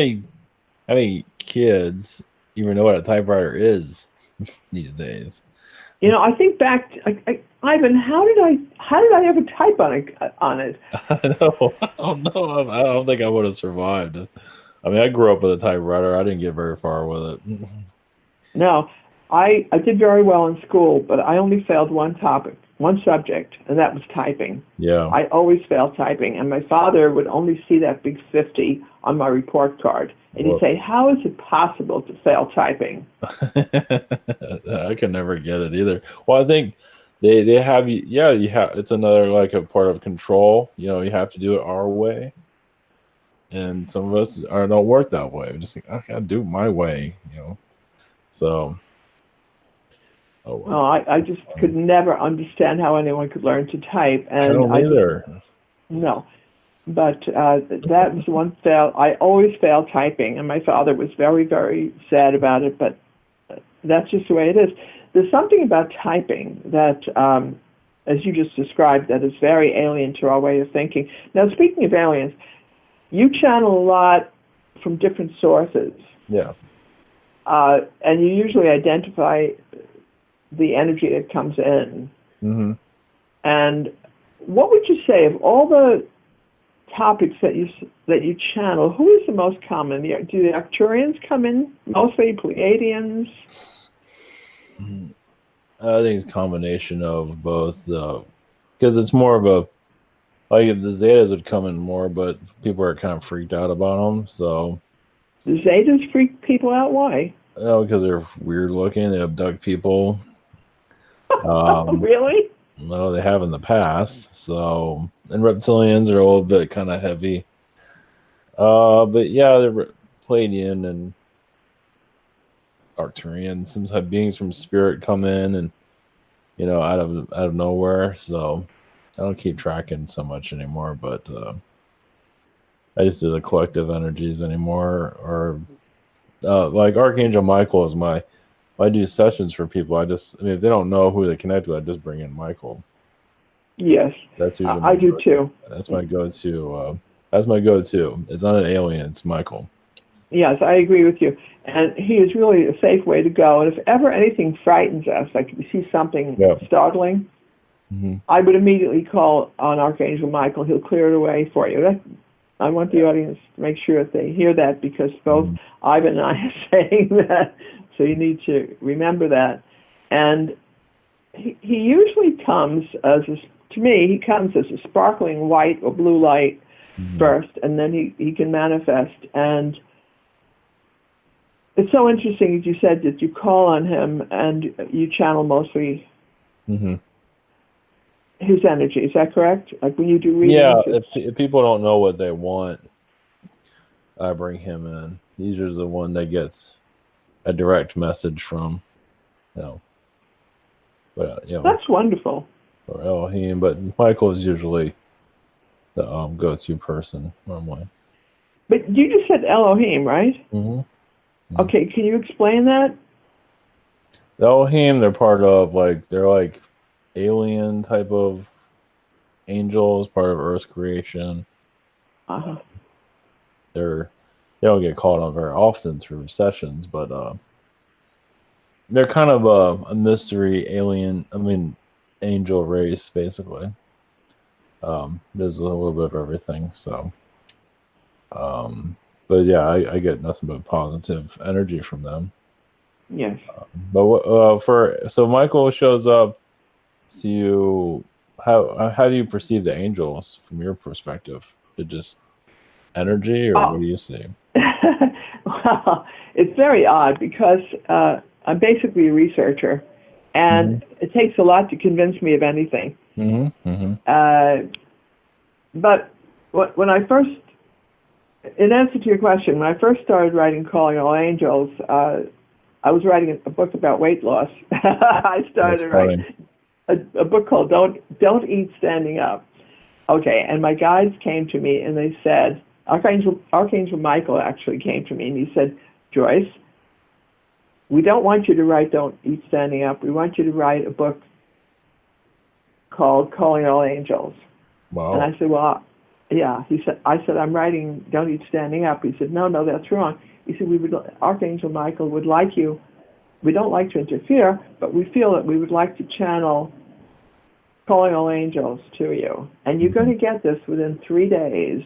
many kids even know what a typewriter is these days? You know, I think back to, Ivan, how did I ever type on it? I know. I don't know. I don't think I would have survived. I mean, I grew up with a typewriter. I didn't get very far with it. No, I did very well in school, but I only failed one subject, and that was typing. Yeah. I always failed typing, and my father would only see that big 50 on my report card, and he'd say, "How is it possible to fail typing?" I can never get it either. Well, I think they have you. Yeah, you have. It's another like a part of control. You know, you have to do it our way, and some of us don't work that way. We're just like, I gotta do it my way. You know, so. Oh, well, I just could never understand how anyone could learn to type, and I don't either. No, but that was one fail. I always failed typing, and my father was very, very sad about it. But that's just the way it is. There's something about typing that, as you just described, that is very alien to our way of thinking. Now, speaking of aliens, you channel a lot from different sources. Yeah. And you usually identify the energy that comes in. Mm-hmm. And what would you say of all the topics that you channel? Who is the most common? Do the Arcturians come in mostly? Pleiadians? I think it's a combination of both, because it's more of a like the Zetas would come in more, but people are kind of freaked out about them. So the Zetas freak people out. Why? Because they're weird looking. They abduct people. Really? No, they have in the past. So, and reptilians are a little bit kind of heavy. But yeah, they're Pleiadian and Arcturian. Sometimes beings from spirit come in and out of nowhere. So I don't keep tracking so much anymore. But I just do the collective energies anymore. Or like Archangel Michael is my. I do sessions for people. If they don't know who they connect with, I just bring in Michael. Yes, that's usually I do too. That's my go-to. That's my go-to. It's not an alien. It's Michael. Yes, I agree with you. And he is really a safe way to go. And if ever anything frightens us, like if we see something startling, I would immediately call on Archangel Michael. He'll clear it away for you. I want the audience to make sure that they hear that because both Ivan and I are saying that. So you need to remember that. And he usually comes to me, he comes as a sparkling white or blue light first, and then he can manifest. And it's so interesting, as you said, that you call on him and you channel mostly his energy. Is that correct? Like when you do readings? Yeah, if people don't know what they want, I bring him in. He's usually the one that gets a direct message from, but that's wonderful. Or Elohim, but Michael is usually the go-to person normally. But you just said Elohim, right? Mm-hmm. Okay, can you explain that? The Elohim, they're part of they're like alien type of angels, part of Earth's creation. They don't get called on very often through sessions, but they're kind of a mystery alien. Angel race, basically. There's a little bit of everything. So, but yeah, I get nothing but positive energy from them. Yes. So Michael shows up to you. How do you perceive the angels from your perspective? It just energy, or what do you see? Well, it's very odd because I'm basically a researcher, and it takes a lot to convince me of anything. But when I first in answer to your question, when I first started writing Calling All Angels, I was writing a book about weight loss. I started writing a book called Don't Eat Standing Up. Okay, and my guides came to me and they said, Archangel Michael actually came to me and he said, Joyce, we don't want you to write Don't Eat Standing Up. We want you to write a book called Calling All Angels. Wow. And I said, well, yeah. I said, I'm writing Don't Eat Standing Up. He said, no, that's wrong. He said, Archangel Michael would like you. We don't like to interfere, but we feel that we would like to channel Calling All Angels to you. And you're going to get this within 3 days.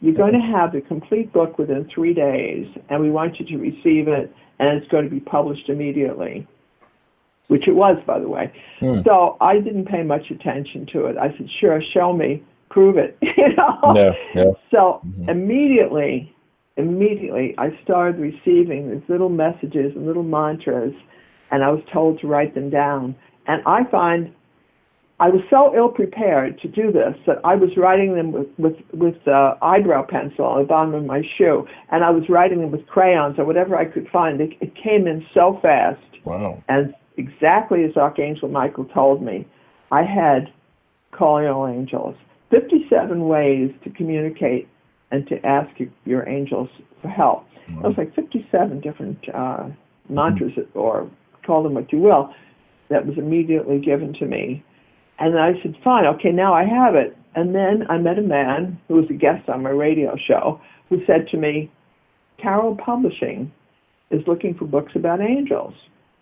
You're going to have the complete book within 3 days, and we want you to receive it, and it's going to be published immediately, which it was, by the way. So I didn't pay much attention to it. I said, sure, show me, prove it. So immediately, I started receiving these little messages and little mantras, and I was told to write them down. And I find I was so ill-prepared to do this that I was writing them with eyebrow pencil on the bottom of my shoe, and I was writing them with crayons or whatever I could find. It came in so fast. Wow. And exactly as Archangel Michael told me, I had Calling All Angels. 57 ways to communicate and to ask your angels for help. It was like 57 different mantras, or call them what you will, that was immediately given to me. And I said, fine, okay, now I have it. And then I met a man who was a guest on my radio show who said to me, Carol Publishing is looking for books about angels.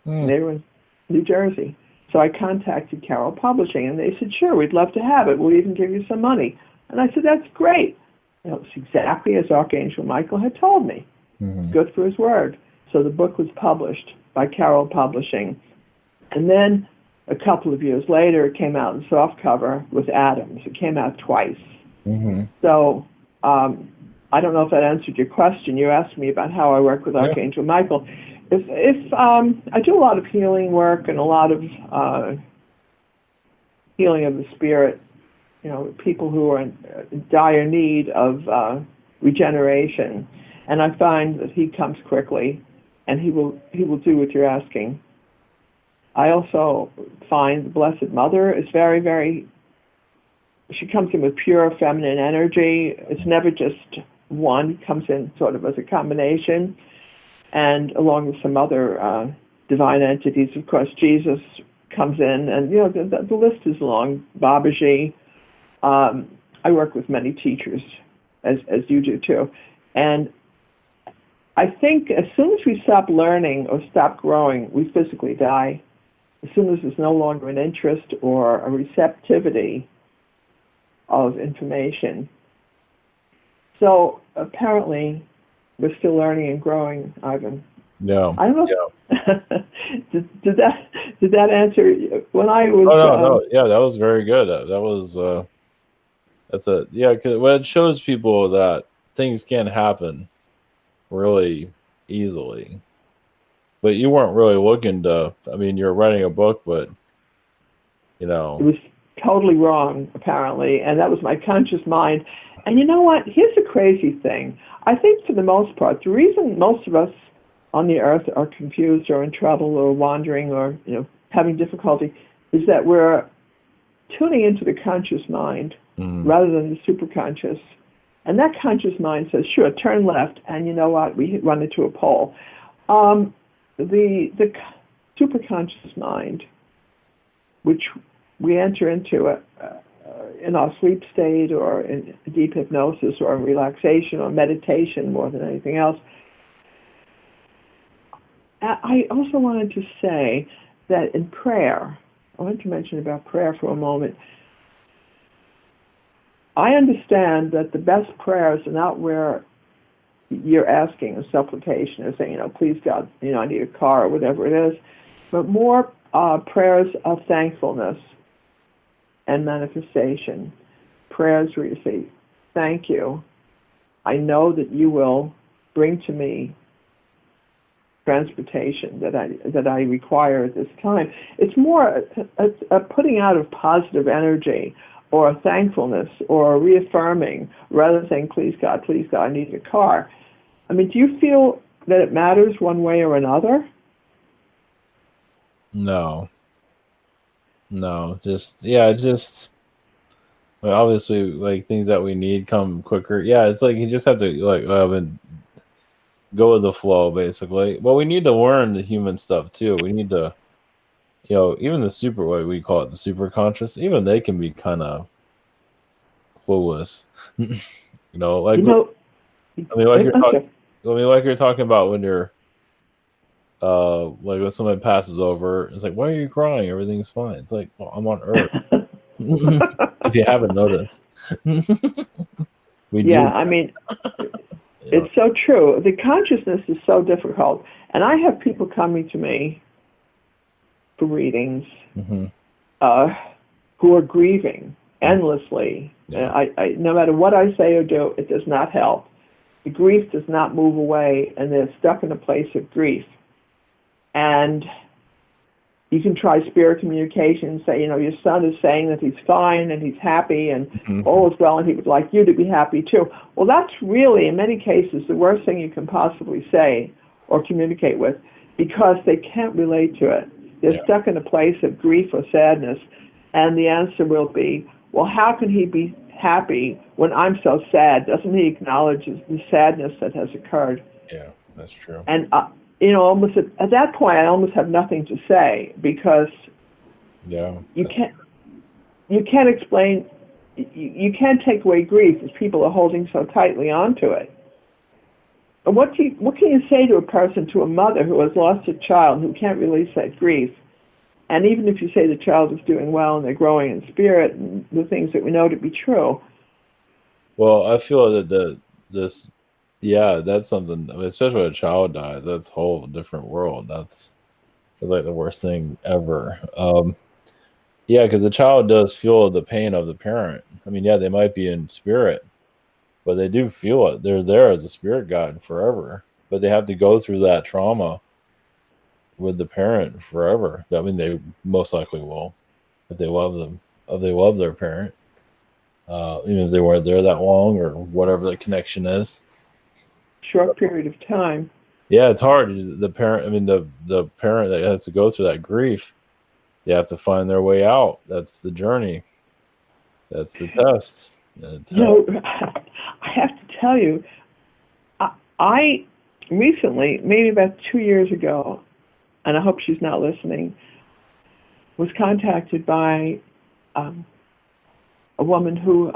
And they were in New Jersey. So I contacted Carol Publishing, and they said, sure, we'd love to have it. We'll even give you some money. And I said, that's great. And it was exactly as Archangel Michael had told me. Good for his word. So the book was published by Carol Publishing. And then a couple of years later, it came out in softcover with Adams. It came out twice. So I don't know if that answered your question. You asked me about how I work with Archangel Michael. If I do a lot of healing work and a lot of healing of the spirit, people who are in dire need of regeneration, and I find that he comes quickly, and he will do what you're asking. I also find the Blessed Mother is very, very, she comes in with pure feminine energy. It's never just one. It comes in sort of as a combination, and along with some other divine entities. Of course, Jesus comes in, and the list is long. Babaji. I work with many teachers, as you do too, and I think as soon as we stop learning or stop growing, we physically die. As soon as there's no longer an interest or a receptivity of information. So apparently, we're still learning and growing, Ivan. Yeah. I don't know. Yeah. did that answer? When I was. No. Yeah, that was very good. That was. Because it shows people that things can happen really easily. But you weren't really looking to. I mean, you're writing a book, but it was totally wrong, apparently, and that was my conscious mind. And you know what? Here's the crazy thing. I think for the most part, the reason most of us on the earth are confused or in trouble or wandering or having difficulty is that we're tuning into the conscious mind rather than the superconscious. And that conscious mind says, sure, turn left, and you know what? We run into a pole. The superconscious mind, which we enter into in our sleep state or in deep hypnosis or in relaxation or meditation more than anything else. I also wanted to say that in prayer, I wanted to mention about prayer for a moment. I understand that the best prayers are not where you're asking a supplication or saying, please God, I need a car or whatever it is, but more prayers of thankfulness and manifestation. Prayers where you say, thank you. I know that you will bring to me transportation that I require at this time. It's more a putting out of positive energy, or thankfulness or reaffirming rather than saying, please God, I need a car. I mean, do you feel that it matters one way or another? No, just well, obviously, like things that we need come quicker. Yeah, it's like you just have to like go with the flow, basically. But we need to learn the human stuff too. We need to, even the super, what we call it, the super conscious. Even they can be kind of clueless. Like You know, I mean, like you're talking. okay. I mean, like you're talking about when you're, like when somebody passes over, it's like, why are you crying? Everything's fine. It's like, well, I'm on Earth. If you haven't noticed, we Yeah, do. I mean, it's so true. The consciousness is so difficult. And I have people coming to me for readings Mm-hmm. who are grieving endlessly. Yeah. No matter what I say or do, it does not help. The grief does not move away, and they're stuck in a place of grief. And you can try spirit communication and say, your son is saying that he's fine and he's happy and all is well and he would like you to be happy too. Well, that's really, in many cases, the worst thing you can possibly say or communicate with because they can't relate to it. They're stuck in a place of grief or sadness, and the answer will be, well, how can he be happy when I'm so sad? Doesn't he acknowledge the sadness that has occurred? Yeah, that's true. And almost at that point, I almost have nothing to say because you can't explain, you can't take away grief as people are holding so tightly onto it. And what can you say to a person, to a mother who has lost a child who can't release that grief? And even if you say the child is doing well and they're growing in spirit and the things that we know to be true. Well, I feel that that's something. I mean, especially when a child dies, that's a whole different world. That's like the worst thing ever. Yeah, because the child does feel the pain of the parent. I mean, yeah, they might be in spirit, but they do feel it. They're there as a spirit guide forever, but they have to go through that trauma with the parent forever. I mean, they most likely will if they love them, if they love their parent, even if they weren't there that long or whatever the connection is. Short period of time. Yeah, it's hard. The parent, I mean, the parent that has to go through that grief, they have to find their way out. That's the journey. That's the test. I have to tell you, I recently, maybe about 2 years ago, and I hope she's not listening, was contacted by a woman whose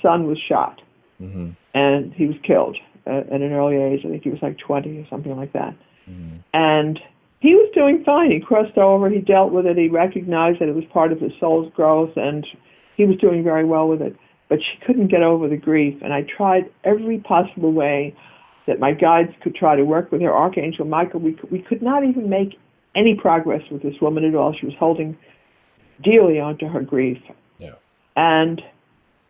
son was shot, and he was killed at an early age. I think he was like 20 or something like that. And he was doing fine. He crossed over. He dealt with it. He recognized that it was part of his soul's growth, and he was doing very well with it. But she couldn't get over the grief, and I tried every possible way that my guides could try to work with her. Archangel Michael, we could not even make any progress with this woman at all. She was holding dearly onto her grief. Yeah. And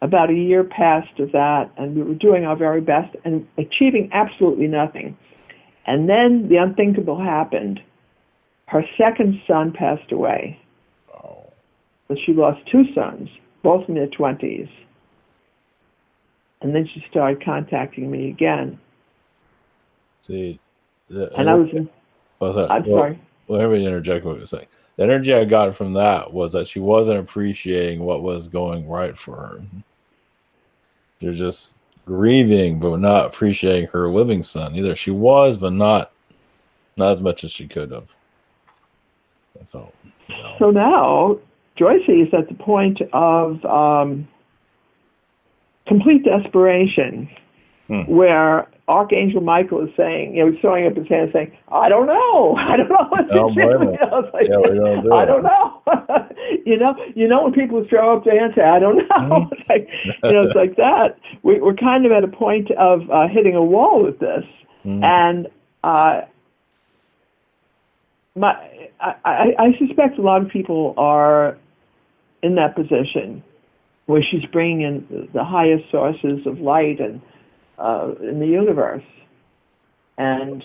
about a year passed of that, and we were doing our very best and achieving absolutely nothing. And then the unthinkable happened. Her second son passed away. Oh. So she lost two sons, both in their 20s. And then she started contacting me again. See, and I was in... I'm sorry. Well, let me interject what you were saying. The energy I got from that was that she wasn't appreciating what was going right for her. You're just grieving, but not appreciating her living son. Either she was, but not as much as she could have. I felt. So now, Joyce is at the point of complete desperation, where Archangel Michael is saying, throwing up his hand saying, I don't know what to do. I don't know. When people throw up their hands and say, I don't know. It's like that. We're kind of at a point of hitting a wall with this. And I suspect a lot of people are in that position where she's bringing in the highest sources of light and in the universe and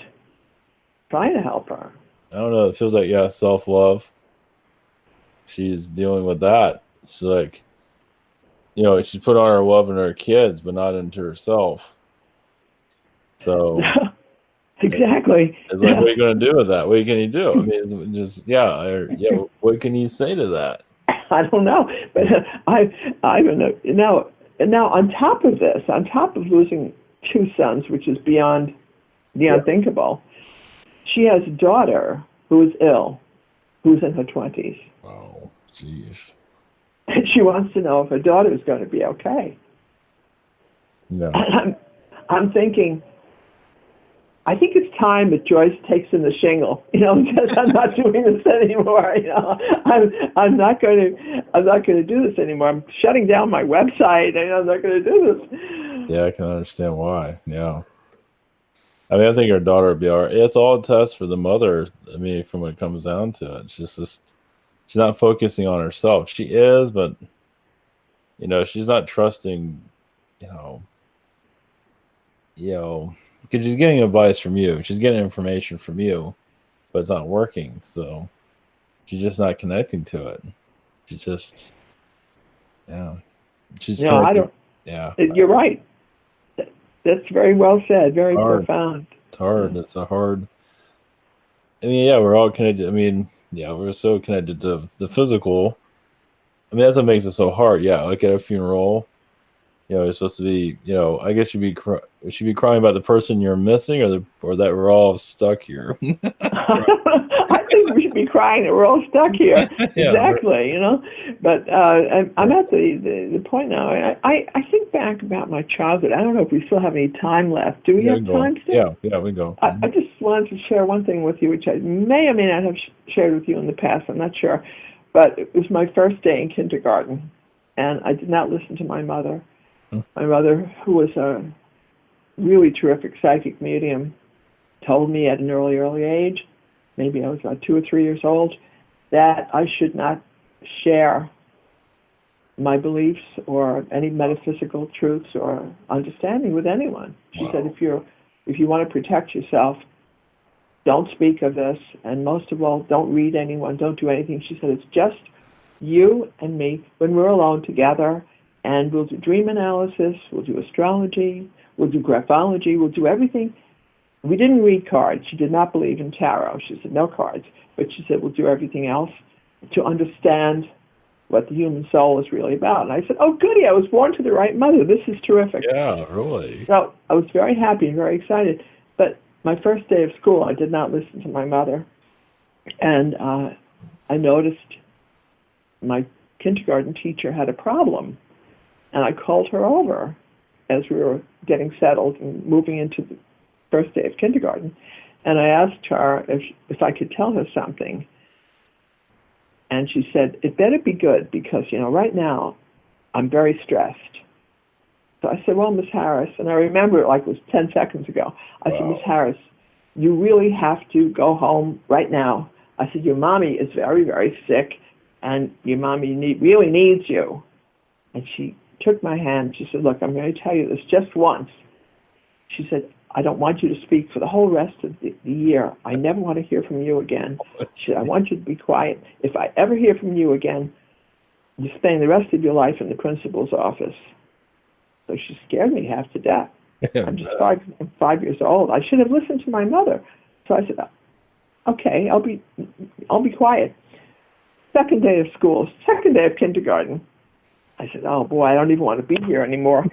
trying to help her. I don't know. It feels like, self-love. She's dealing with that. She's like, She's put on her love in her kids, but not into herself. So Exactly. it's like, what are you going to do with that? What can you do? I mean, it's just, what can you say to that? I don't know, but I don't know. Now on top of this, on top of losing two sons, which is beyond the unthinkable, she has a daughter who is ill, who's in her 20s. Oh, jeez. And she wants to know if her daughter is going to be okay. No. And I'm thinking, I think it's time that Joyce takes in the shingle. Because I'm not doing this anymore. I'm not going to do this anymore. I'm shutting down my website. I'm not going to do this. Yeah, I can understand why. Yeah. I mean, I think her daughter would be all right. It's all a test for the mother. I mean, from when it comes down to it, she's not focusing on herself. She is, but she's not trusting. Because she's getting advice from you. She's getting information from you, but it's not working. So she's just not connecting to it. She's just, yeah. She's I don't. Yeah. You're right. That's very well said. Very profound. It's hard. It's a hard. I mean, yeah, we're all connected. I mean, yeah, we're so connected to the physical. I mean, that's what makes it so hard. Yeah, like at a funeral, you're supposed to be, I guess you should be crying about the person you're missing, or that we're all stuck here. I think we should be crying that we're all stuck here. Exactly, But I'm at the point now. I think back about my childhood. I don't know if we still have any time left. Do we have time still? Yeah, we go. I just wanted to share one thing with you, which I may or may not have shared with you in the past. I'm not sure. But it was my first day in kindergarten, and I did not listen to my mother. My mother, who was a really terrific psychic medium, told me at an early age, maybe I was about 2 or 3 years old, that I should not share my beliefs or any metaphysical truths or understanding with anyone. She said, if you want to protect yourself, don't speak of this, and most of all, don't read anyone, don't do anything. She said, it's just you and me when we're alone together, and we'll do dream analysis, we'll do astrology, we'll do graphology, we'll do everything. We didn't read cards. She did not believe in tarot. She said, no cards. But she said, we'll do everything else to understand what the human soul is really about. And I said, oh, goody, I was born to the right mother. This is terrific. Yeah, really. So I was very happy and very excited. But my first day of school, I did not listen to my mother. And I noticed my kindergarten teacher had a problem. And I called her over as we were getting settled and moving into the first day of kindergarten. And I asked her if I could tell her something. And she said, it better be good because, right now I'm very stressed. So I said, well, Miss Harris, and I remember it like it was 10 seconds ago. I said, Miss Harris, you really have to go home right now. I said, your mommy is very, very sick, and your mommy really needs you. And she took my hand. She said, look, I'm going to tell you this just once. She said, I don't want you to speak for the whole rest of the year. I never want to hear from you again. She said, I want you to be quiet. If I ever hear from you again, you're spending the rest of your life in the principal's office. So she scared me half to death. I'm just 5 years old. I should have listened to my mother. So I said, okay, I'll be quiet. Second day of school, second day of kindergarten. I said, oh boy, I don't even want to be here anymore.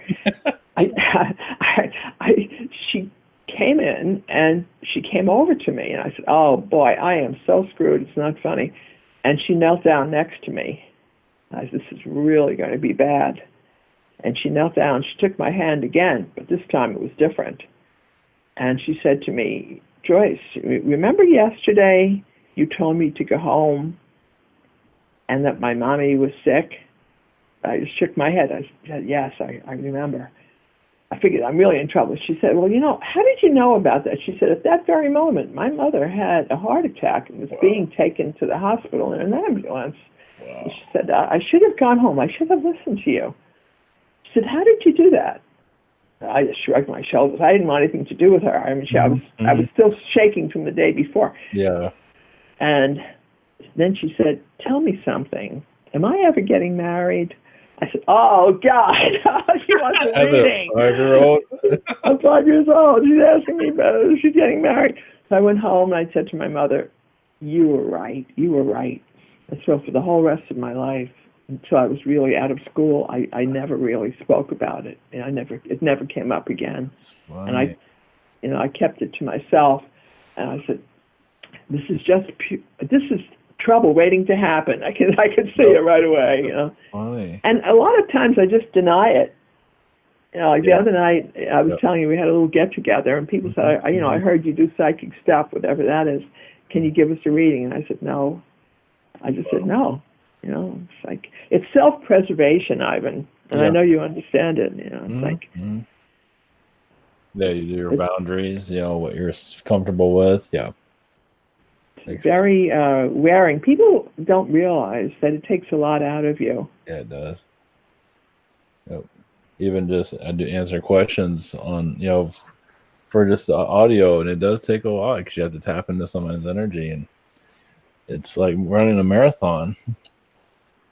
She came in and she came over to me and I said, oh boy, I am so screwed. It's not funny. And she knelt down next to me. I said, this is really going to be bad. And she knelt down. She took my hand again, but this time it was different. And she said to me, Joyce, remember yesterday you told me to go home and that my mommy was sick? I just shook my head. I said, yes, I remember. I figured I'm really in trouble. She said, well, how did you know about that? She said, at that very moment, my mother had a heart attack and was being taken to the hospital in an ambulance. Wow. She said, I should have gone home. I should have listened to you. She said, how did you do that? I just shrugged my shoulders. I didn't want anything to do with her. I mean, I was still shaking from the day before. Yeah. And then she said, tell me something. Am I ever getting married? I said, oh, God, she wants a reading. 5-year-old. I'm 5 years old. She's asking me about it. She's getting married. So I went home and I said to my mother, you were right. You were right. And so for the whole rest of my life, until I was really out of school, I never really spoke about it. And it never came up again. And I kept it to myself. And I said, this is trouble waiting to happen. I could see it right away, you know. Funny. And a lot of times I just deny it. You know, like the other night, I was telling you, we had a little get-together, and people said, I heard you do psychic stuff, whatever that is. Can you give us a reading? And I said, no. I just said, no. You know, it's like, it's self-preservation, Ivan, and I know you understand it. You know, it's like... Yeah, you do your boundaries, you know, what you're comfortable with. Yeah. It's very wearing. People don't realize that it takes a lot out of you. Yeah, it does. Yep. Even just I do answer questions on, you know, for just audio, and it does take a lot because you have to tap into someone's energy, and it's like running a marathon.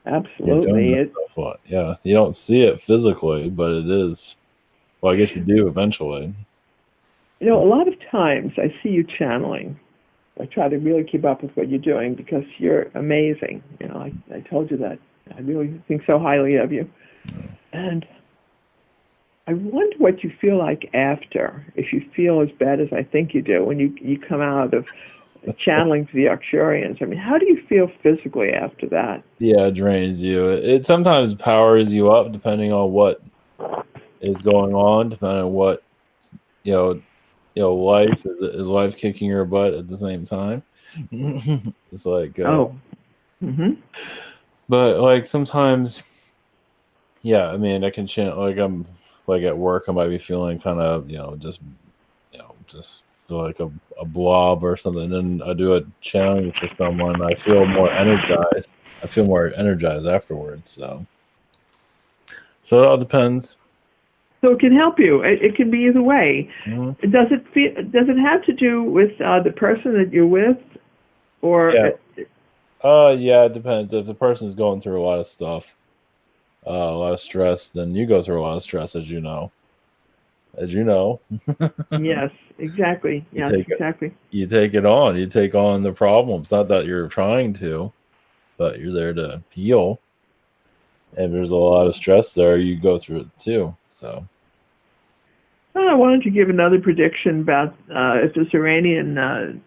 Absolutely. Yeah, you don't see it physically, but it is. Well, I guess you do eventually. You know, a lot of times I see you channeling. I try to really keep up with what you're doing because you're amazing. You know, I told you that. I really think so highly of you. And I wonder what you feel like after, if you feel as bad as I think you do when you come out of channeling to the Arcturians. I mean, how do you feel physically after that? Yeah, it drains you. It sometimes powers you up depending on what is going on, depending on what, life is life kicking your butt at the same time. It's like, but like sometimes, yeah, I mean, I can chant like I'm like at work, I might be feeling kind of, just like a blob or something. And I do a challenge for someone. I feel more energized. Afterwards. So it all depends. So it can help you. It can be either way. Mm-hmm. Does it have to do with the person that you're with, or? Yeah, it depends. If the person is going through a lot of stuff, a lot of stress, then you go through a lot of stress, as you know. Yes, exactly. Yes, exactly. You take it on. You take on the problems. Not that you're trying to, but you're there to heal. And there's a lot of stress there. You go through it too. So. Well, I wanted to give another prediction about if this Iranian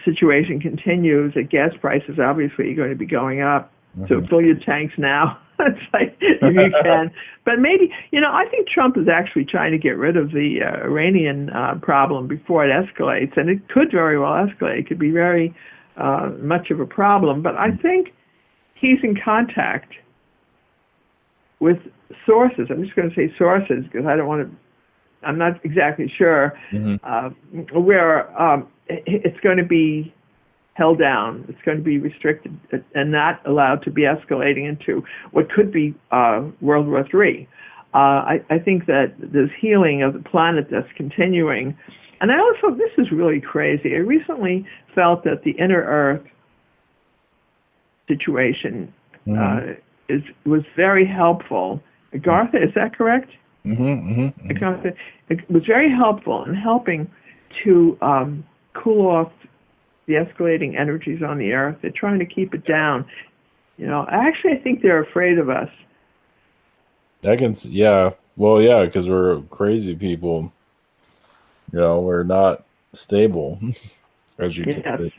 situation continues, that gas prices obviously are going to be going up. Mm-hmm. So fill your tanks now. It's like, if you can. But maybe, I think Trump is actually trying to get rid of the Iranian problem before it escalates. And it could very well escalate. It could be very much of a problem. But I think he's in contact with sources. I'm just going to say sources because I'm not exactly sure, where it's going to be held down. It's going to be restricted and not allowed to be escalating into what could be World War III. I think that this healing of the planet that's continuing. And I also, this is really crazy. I recently felt that the inner Earth situation was very helpful. Gartha, is that correct? It was very helpful in helping to cool off the escalating energies on the Earth. They're trying to keep it down. I think they're afraid of us. Because we're crazy people. We're not stable, as you can see.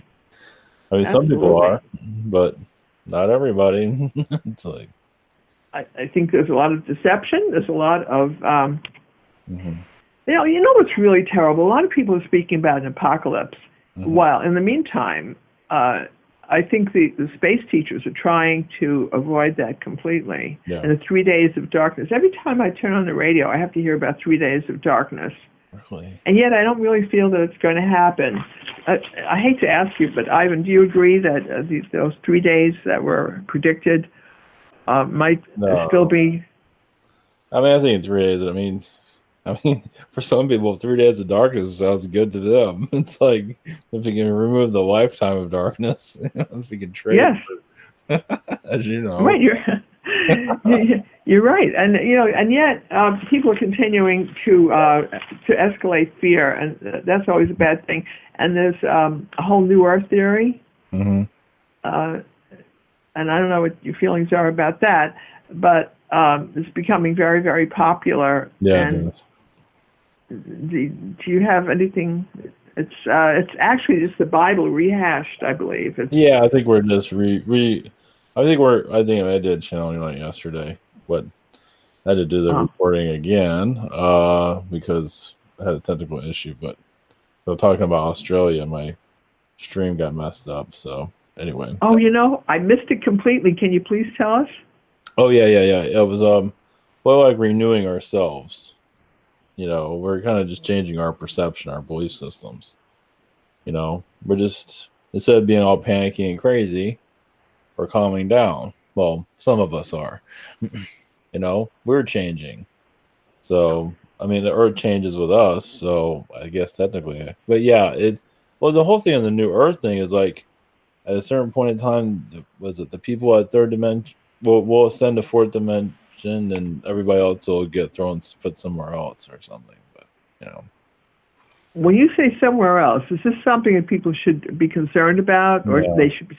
I mean, some people are, but not everybody. It's like. I think there's a lot of deception. There's a lot of, what's really terrible? A lot of people are speaking about an apocalypse. While in the meantime, I think the space teachers are trying to avoid that completely. Yeah. And the 3 days of darkness. Every time I turn on the radio, I have to hear about 3 days of darkness. Really? And yet I don't really feel that it's going to happen. I hate to ask you, but Ivan, do you agree that those 3 days that were predicted might still be? I mean, I think 3 days. I mean, for some people, 3 days of darkness sounds good to them. It's like if you can remove the lifetime of darkness, if you can trade. Yes. As you know. Right. You're right, and and yet people are continuing to escalate fear, and that's always a bad thing. And there's a whole new Earth theory, Mm-hmm. uh, and I don't know what your feelings are about that, but it's becoming very, very popular. Yeah, it And is. do you have anything? It's actually just the Bible rehashed, I believe. It's Yeah, I think we're just I think I did channeling like yesterday, but I had to do the uh, recording again, because I had a technical issue. But so talking about Australia, my stream got messed up. So anyway, oh, I missed it completely. Can you please tell us? oh yeah. It was well, like renewing ourselves. We're kind of just changing our perception, our belief systems. We're just, instead of being all panicky and crazy, we're calming down. Well, some of us are. We're changing. So, I mean, the Earth changes with us. So, I guess technically, but yeah, the whole thing on the new Earth thing is like at a certain point in time, was it the people at third dimension will ascend to fourth dimension, and everybody else will get thrown put somewhere else or something. But you know, When you say somewhere else, is this something that people should be concerned about, or yeah, they should be?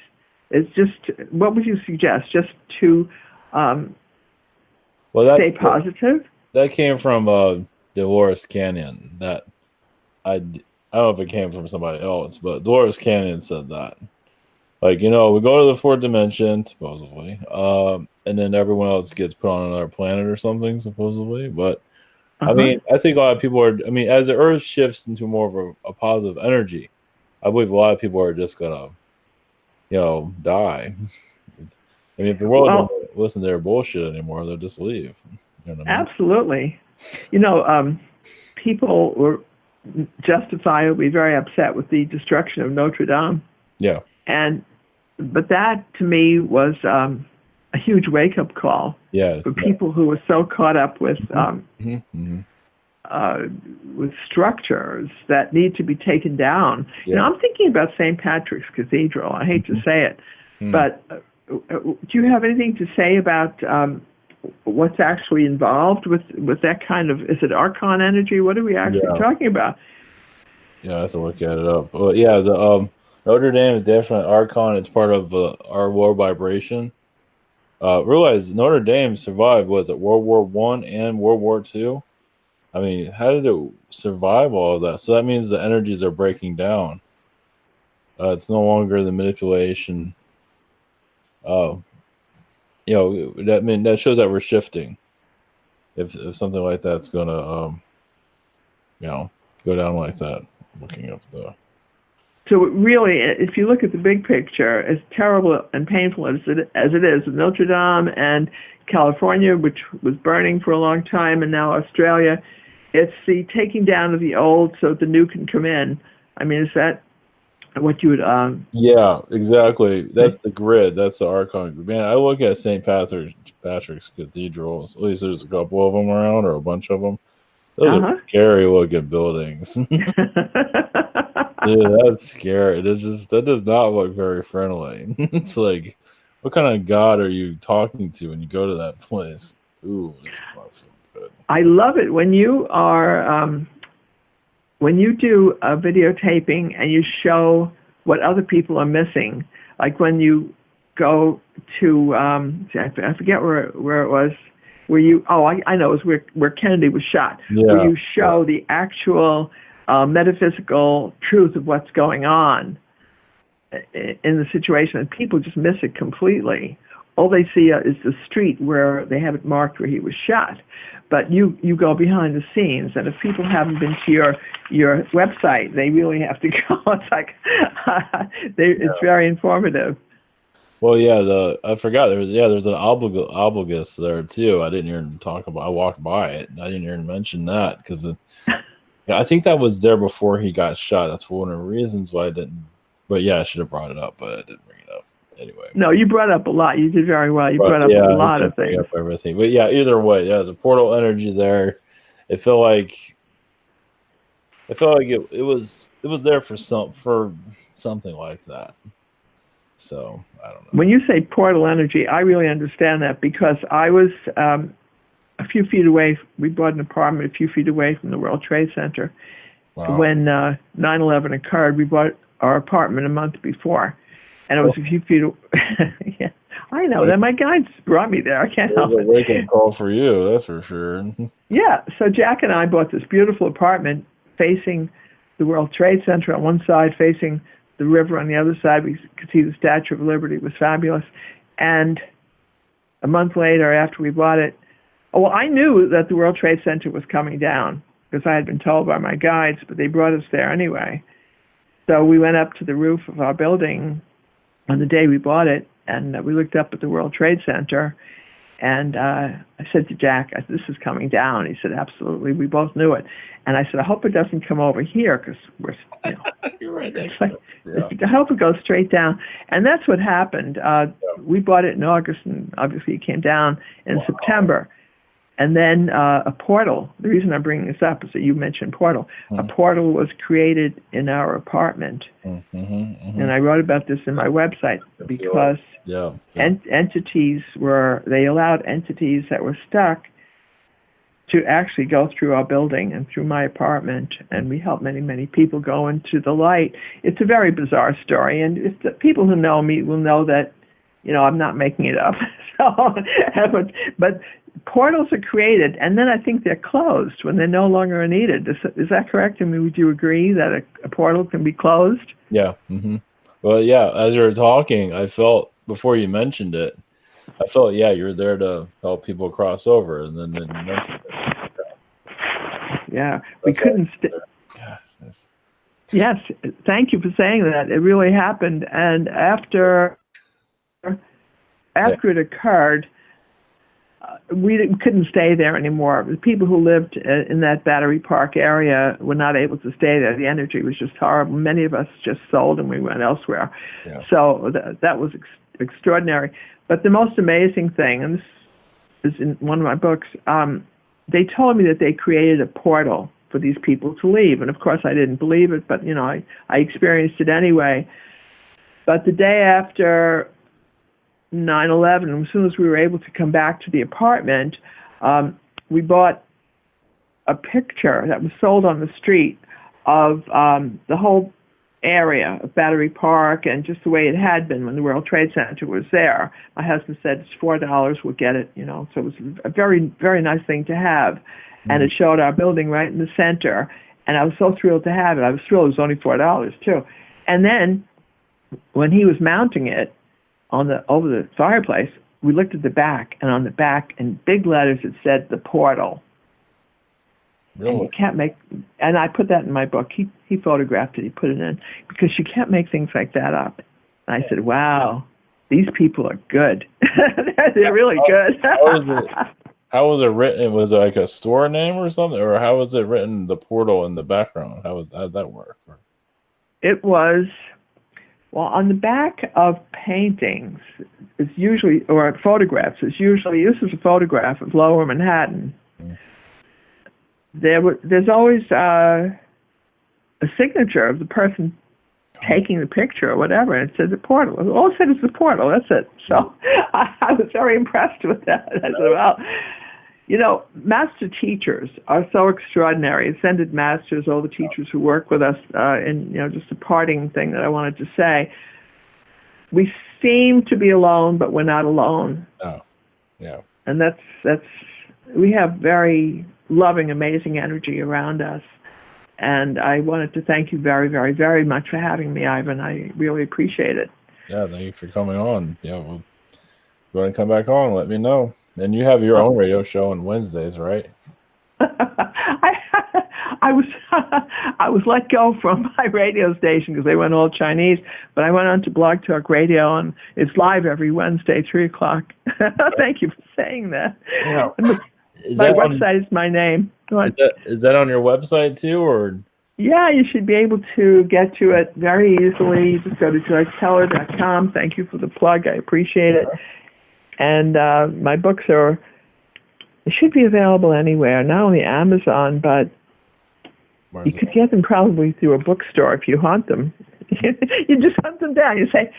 It's just, what would you suggest? Just to well, stay positive? that came from Dolores Canyon. That I don't know if it came from somebody else, but Dolores Canyon said that. Like, we go to the fourth dimension, supposedly, and then everyone else gets put on another planet or something, supposedly. But Uh I huh. mean, I think a lot of people are. I mean, as the Earth shifts into more of a positive energy, I believe a lot of people are just gonna, die. I mean, if the world Well, doesn't listen to their bullshit anymore, they'll just leave. You know what I mean? absolutely. You know, people were justifiably very upset with the destruction of Notre Dame, Yeah, and but that to me was a huge wake-up call yeah, for yeah. people who were so caught up Hmm. Hmm. uh, with structures that need to be taken down. Yeah. I'm thinking about St. Patrick's Cathedral. I hate to say it, Mm. but do you have anything to say about what's actually involved with that kind of? Is it archon energy? What are we actually Yeah, talking about? yeah. I have to look at it up. But yeah, the Notre Dame is definitely Archon. It's part of our low vibration. Realize Notre Dame survived, was it World War I and World War II? I mean, how did it survive all of that? So that means the energies are breaking down. It's no longer the manipulation. Uh, that shows that we're shifting. If something like that's gonna you know go down like that. Looking up the So really, if you look at the big picture, as terrible and painful as it is, with Notre Dame and California, which was burning for a long time, and now Australia, it's the taking down of the old so the new can come in. I mean, is that what you would Yeah, exactly. That's say? the grid. That's the Archon. Man, I look at Patrick's cathedrals. At least there's a couple of them around, or a bunch of them. Those are Uh scary looking buildings. huh. Dude, that's scary. That does not look very friendly. It's like, what kind of god are you talking to when you go to that place? Ooh, it's not so good. I love it when you do a videotaping and you show what other people are missing. Like when you go to I forget where it was, where you I know it was where Kennedy was shot, where Yeah, you show the actual metaphysical truth of what's going on in the situation, and people just miss it completely. All they see is the street where they have it marked where he was shot. But you go behind the scenes, and if people haven't been to your website, they really have to go. It's like it's very informative. well, yeah. I forgot there's an obelisk there too. I didn't even talk about. I walked by it. And I didn't even mention that because yeah, I think that was there before he got shot. That's one of the reasons why I didn't. But yeah, I should have brought it up, but I didn't bring it up anyway. No, you brought up a lot. You did very well. You But brought up a yeah, I lot didn't of bring things. up everything. But yeah, either way, yeah, there's a portal energy there. It felt like it was there for something like that. So I don't know. When you say portal energy, I really understand that because I was a few feet away. We bought an apartment a few feet away from the World Trade Center. Wow. When 9/11 occurred, we bought our apartment a month before, and it was a few feet away. Yeah, I know. Then my guides brought me there. I can't help it. It was a wake-up call for you, that's for sure. Yeah, so Jack and I bought this beautiful apartment facing the World Trade Center on one side, facing the river on the other side. We could see the Statue of Liberty. It was fabulous. And a month later, after we bought it, well, I knew that the World Trade Center was coming down because I had been told by my guides, but they brought us there anyway. So we went up to the roof of our building on the day we bought it, and we looked up at the World Trade Center. And I said to Jack, this is coming down. He said, absolutely. We both knew it. And I said, I hope it doesn't come over here because we're, You're right. I hope it goes straight down. And that's what happened. We bought it in August, and obviously it came down in September. And then a portal, the reason I'm bringing this up is that you mentioned portal. A portal was created in our apartment. And I wrote about this in my website because entities they allowed entities that were stuck to actually go through our building and through my apartment, and we helped many, many people go into the light. It's a very bizarre story, and if the people who know me will know that, I'm not making it up. But portals are created, and then I think they're closed when they're no longer needed. Is that correct? I mean, would you agree that a portal can be closed? Yeah. Well, yeah, as you were talking, I felt, before you mentioned it, you're there to help people cross over, and then you mentioned it. Yeah, we couldn't Yes, thank you for saying that. It really happened, and after it occurred, we couldn't stay there anymore. The people who lived in that Battery Park area were not able to stay there. The energy was just horrible. Many of us just sold and we went elsewhere. Yeah. So that was extraordinary. But the most amazing thing, and this is in one of my books, they told me that they created a portal for these people to leave. And of course I didn't believe it, but I experienced it anyway. But the day after 9/11, as soon as we were able to come back to the apartment, we bought a picture that was sold on the street of the whole area of Battery Park and just the way it had been when the World Trade Center was there. My husband said, it's $4, we'll get it, so it was a very, very nice thing to have. And it showed our building right in the center, and I was so thrilled to have it. I was thrilled it was only $4, too. And then when he was mounting it over the fireplace, we looked at the back, and on the back, in big letters, it said, the portal. Really? And you can't and I put that in my book. He photographed it, he put it in, because you can't make things like that up. And I said, wow, these people are good. They're really good. How was it written? Was it like a store name or something? Or how was it written, the portal in the background? How did that work? It was, on the back of paintings, it's usually, or photographs, this is a photograph of Lower Manhattan. There's always a signature of the person taking the picture or whatever, and it said the portal. All it said is the portal, that's it. So I was very impressed with that. I said, well, master teachers are so extraordinary. Ascended masters, all the teachers who work with us, and, just a parting thing that I wanted to say. We seem to be alone, but we're not alone. Oh, yeah. And we have very loving, amazing energy around us. And I wanted to thank you very, very, very much for having me, Ivan. I really appreciate it. Yeah, thank you for coming on. Yeah, well, if you want to come back on, let me know. And you have your own radio show on Wednesdays, right? I was let go from my radio station because they went all Chinese, but I went on to Blog Talk Radio, and it's live every Wednesday, 3 o'clock. Thank you for saying that. Yeah. My website is my name. Is that on your website too, or? Yeah, you should be able to get to it very easily. Just go to JoyceKeller.com. Thank you for the plug. I appreciate it. And my books should be available anywhere, not only Amazon, but you could get them probably through a bookstore if you hunt them. You just hunt them down. You say,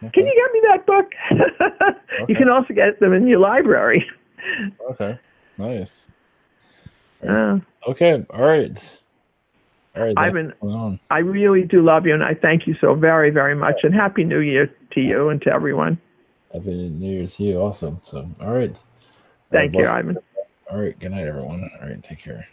Okay. Can you get me that book? Okay. You can also get them in your library. Okay. Nice. All right. Okay. All right. All right. Ivan, On. I really do love you, and I thank you so very, very much. And Happy New Year to you and to everyone. Happy New Year's to you. Awesome. So, all right. Thank you, Ivan. All right. Good night, everyone. All right. Take care.